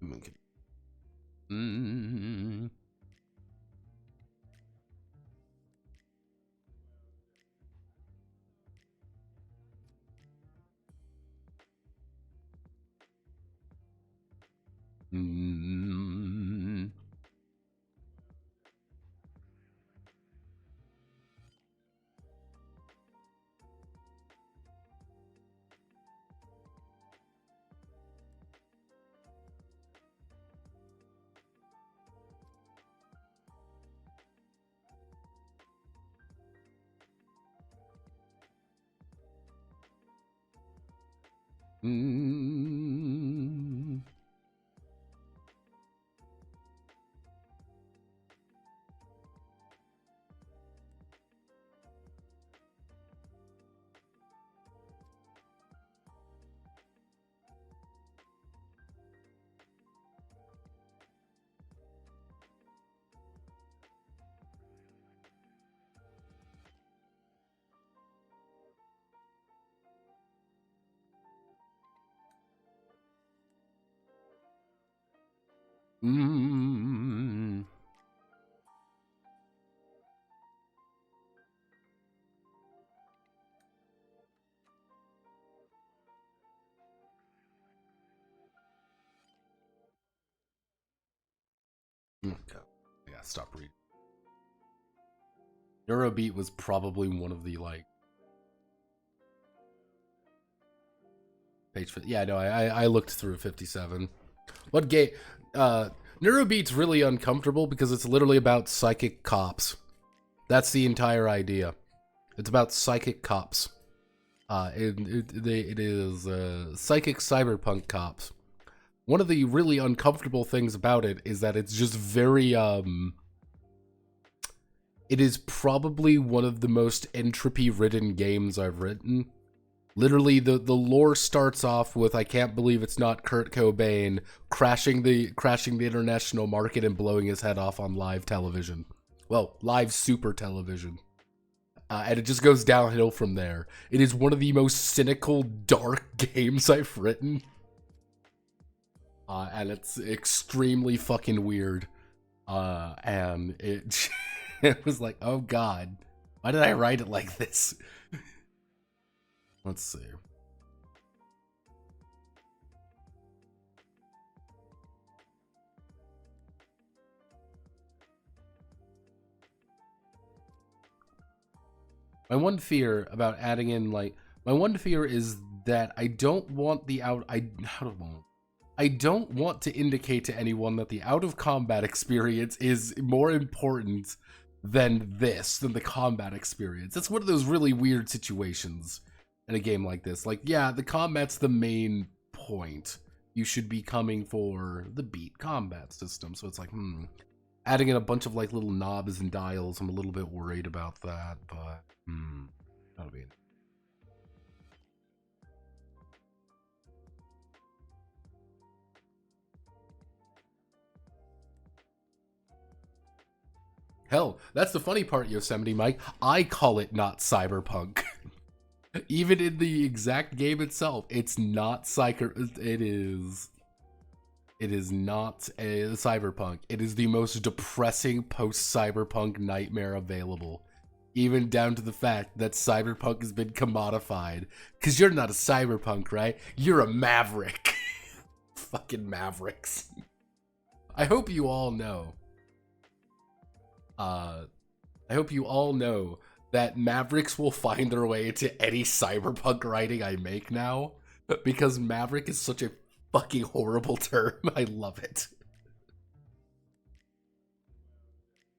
Okay. Okay. Yeah, stop reading. Neurobeat was probably one of the, like... Page 50. Yeah, no, I looked through 57. What game... Neurobeat's really uncomfortable because it's literally about psychic cops. That's the entire idea. It's about psychic cops. It is psychic cyberpunk cops. One of the really uncomfortable things about it is that it's just very, it is probably one of the most entropy-ridden games I've written. Literally, the lore starts off with, I can't believe it's not Kurt Cobain crashing the international market and blowing his head off on live television. Well, live super television. And it just goes downhill from there. It is one of the most cynical, dark games I've written. And it's extremely fucking weird. And it, it was like, oh god, why did I write it like this? Let's see. My one fear about adding in, like, my one fear is that I don't want the I don't want to indicate to anyone that the out of combat experience is more important than the combat experience. It's one of those really weird situations in a game like this. Like, yeah, the combat's the main point. You should be coming for the beat combat system. So it's like, adding in a bunch of like little knobs and dials, I'm a little bit worried about that, but that'll be it. Hell, that's the funny part, Yosemite Mike. I call it not cyberpunk. Even in the exact game itself, it's not it is. It is not a cyberpunk. It is the most depressing post-cyberpunk nightmare available. Even down to the fact that cyberpunk has been commodified. Because you're not a cyberpunk, right? You're a maverick. Fucking mavericks. I hope you all know. I hope you all know that mavericks will find their way into any cyberpunk writing I make now. Because maverick is such a fucking horrible term. I love it.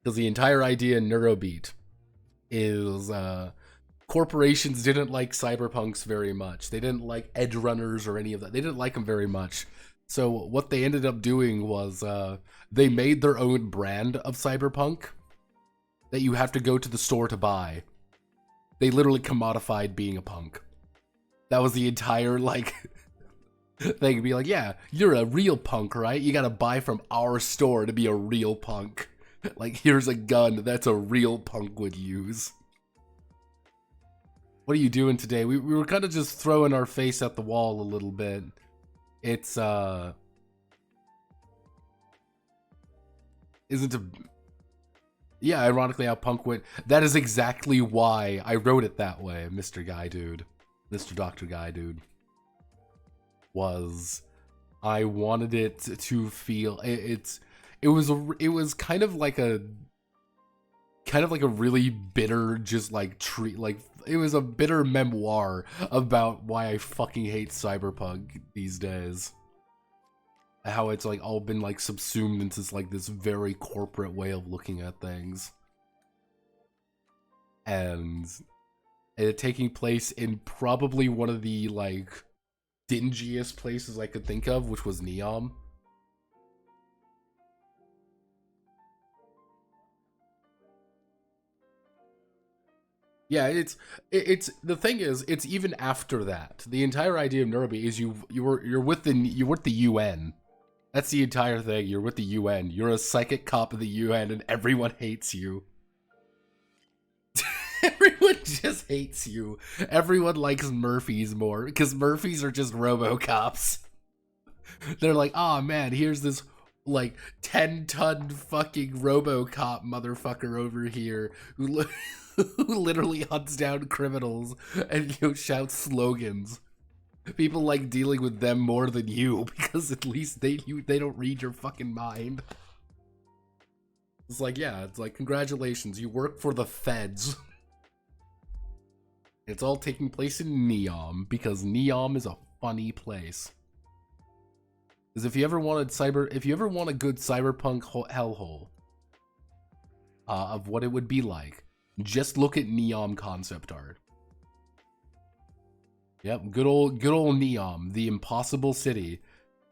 Because the entire idea in Neurobeat is corporations didn't like cyberpunks very much. They didn't like edge runners or any of that. They didn't like them very much. So what they ended up doing was they made their own brand of cyberpunk that you have to go to the store to buy. They literally commodified being a punk. That was the entire, like, thing. Be like, yeah, you're a real punk, right? You gotta buy from our store to be a real punk. Like, here's a gun that's a real punk would use. What are you doing today? We were kind of just throwing our face at the wall a little bit. It's, isn't a... Yeah, ironically how punk went. That is exactly why I wrote it that way, Mr. Guy Dude. Mr. Dr. Guy Dude. Was I wanted it to feel it was kind of like a really bitter, just like treat, like it was a bitter memoir about why I fucking hate cyberpunk these days. How it's like all been like subsumed into like this very corporate way of looking at things, and it taking place in probably one of the like dingiest places I could think of, which was Neom. Yeah, it's the thing is, it's even after that. The entire idea of Neurobeat is you're with the UN. That's the entire thing. You're with the UN. You're a psychic cop of the UN, and everyone hates you. Everyone just hates you. Everyone likes Murphys more, because Murphys are just RoboCops. They're like, oh man, here's this like 10-ton fucking RoboCop motherfucker over here who literally hunts down criminals and shouts slogans. People like dealing with them more than you because at least they don't read your fucking mind. It's like, yeah, it's like, congratulations, you work for the feds. It's all taking place in Neom because Neom is a funny place. Because if you ever want a good cyberpunk hellhole of what it would be like, just look at Neom concept art. Yep, good old Neom, the impossible city,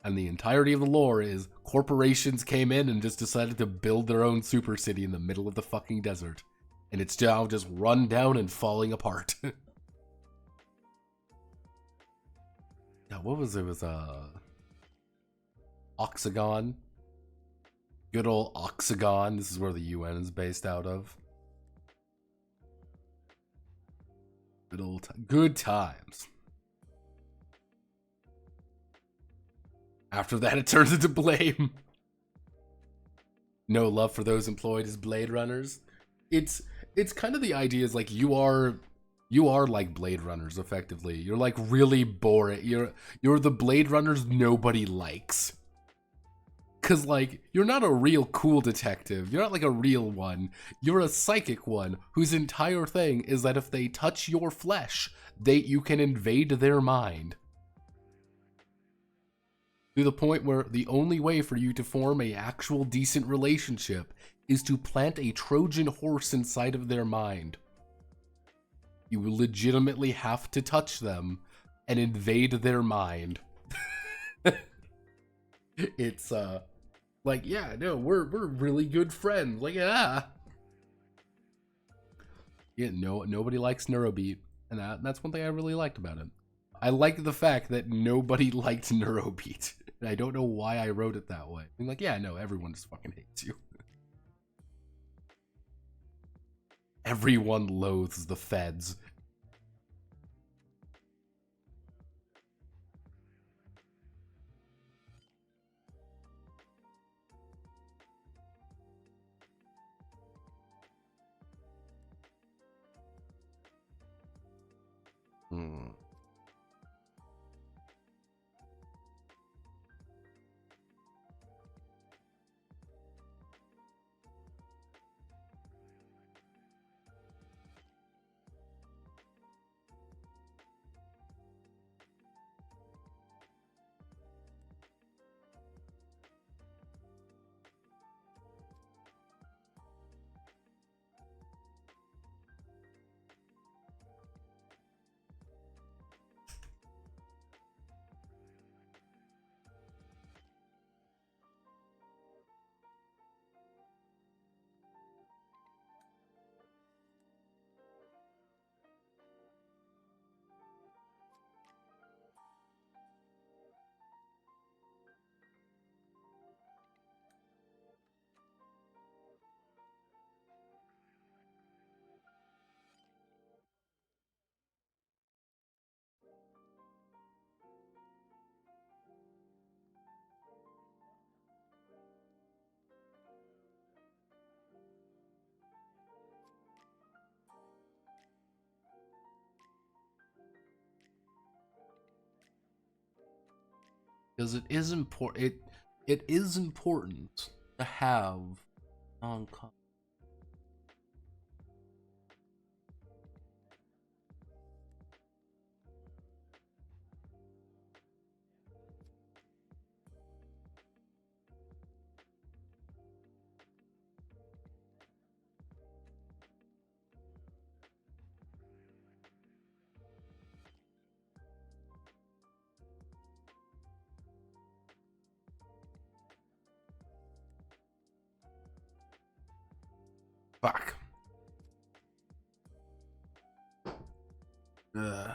and the entirety of the lore is corporations came in and just decided to build their own super city in the middle of the fucking desert, and it's now just run down and falling apart. Now, what was it? It was Oxagon. Good old Oxagon. This is where the UN is based out of. Good times. After that, it turns into blame. No love for those employed as Blade Runners. It's kind of the idea is like you are like Blade Runners effectively. You're like really boring. You're the Blade Runners nobody likes. Because, like, you're not a real cool detective. You're not, like, a real one. You're a psychic one whose entire thing is that if they touch your flesh, you can invade their mind. To the point where the only way for you to form a actual decent relationship is to plant a Trojan horse inside of their mind. You legitimately have to touch them and invade their mind. It's, like, yeah, no, we're really good friends. Like, yeah. Yeah, no, nobody likes Neurobeat, and that's one thing I really liked about it. I like the fact that nobody liked Neurobeat. And I don't know why I wrote it that way. I'm like, yeah, no, everyone just fucking hates you. Everyone loathes the feds. Hmm. Because it is important. It is important to have on. Fuck. Ugh. I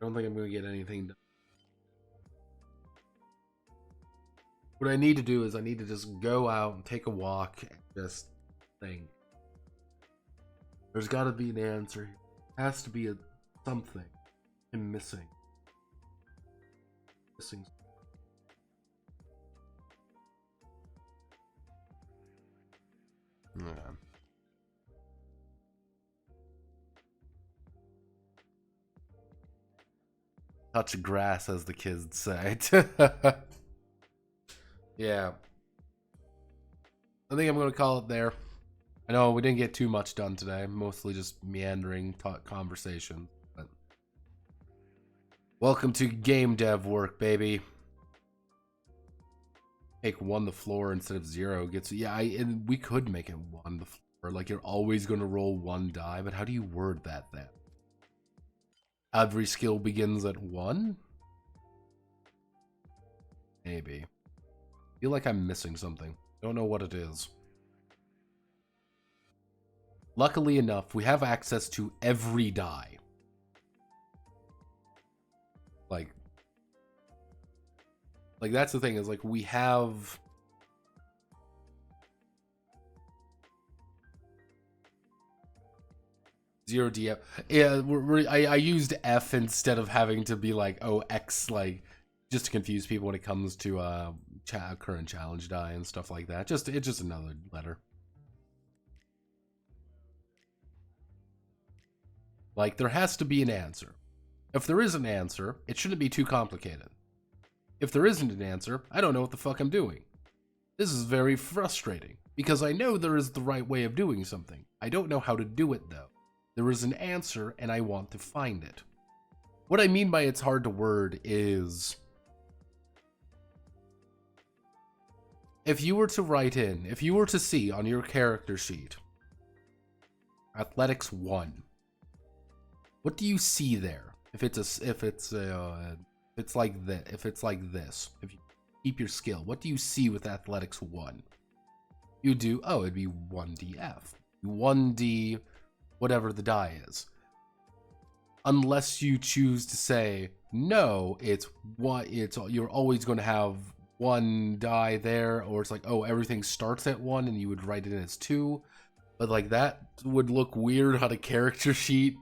don't think I'm gonna get anything done. What I need to do is I need to just go out and take a walk and just think. There's got to be an answer. There has to be something I'm missing. Yeah. Touch grass, as the kids say. Yeah. I think I'm going to call it there. I know we didn't get too much done today. Mostly just meandering conversation. But welcome to game dev work, baby. Make 1 the floor instead of 0 gets... Yeah, and we could make it 1 the floor. Like, you're always going to roll 1 die, but how do you word that then? Every skill begins at 1? Maybe. I feel like I'm missing something. Don't know what it is. Luckily enough, we have access to every die. Like that's the thing, is like we have... Zero DF. Yeah, I used F instead of having to be like, oh, X, like, just to confuse people when it comes to current challenge die and stuff like that. It's just another letter. Like, there has to be an answer. If there is an answer, it shouldn't be too complicated. If there isn't an answer, I don't know what the fuck I'm doing. This is very frustrating, because I know there is the right way of doing something. I don't know how to do it, though. There is an answer, and I want to find it. What I mean by it's hard to word is... if you were to write in, if you were to see on your character sheet, Athletics 1, what do you see there? If it's like this, if you keep your skill, what do you see with Athletics 1? You do, oh, it'd be 1DF. 1D, whatever the die is. Unless you choose to say, no, you're always going to have one die there, or it's like, oh, everything starts at 1 and you would write it in as 2. But like that would look weird on a character sheet.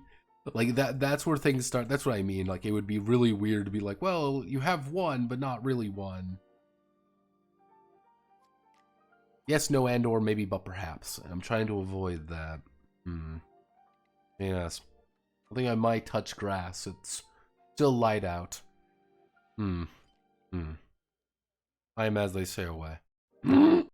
Like that's where things start. That's what I mean. Like it would be really weird to be like, well, you have 1, but not really 1. Yes, no, and or maybe, but perhaps. I'm trying to avoid that. Yes. I think I might touch grass. It's still light out. I am, as they say, away.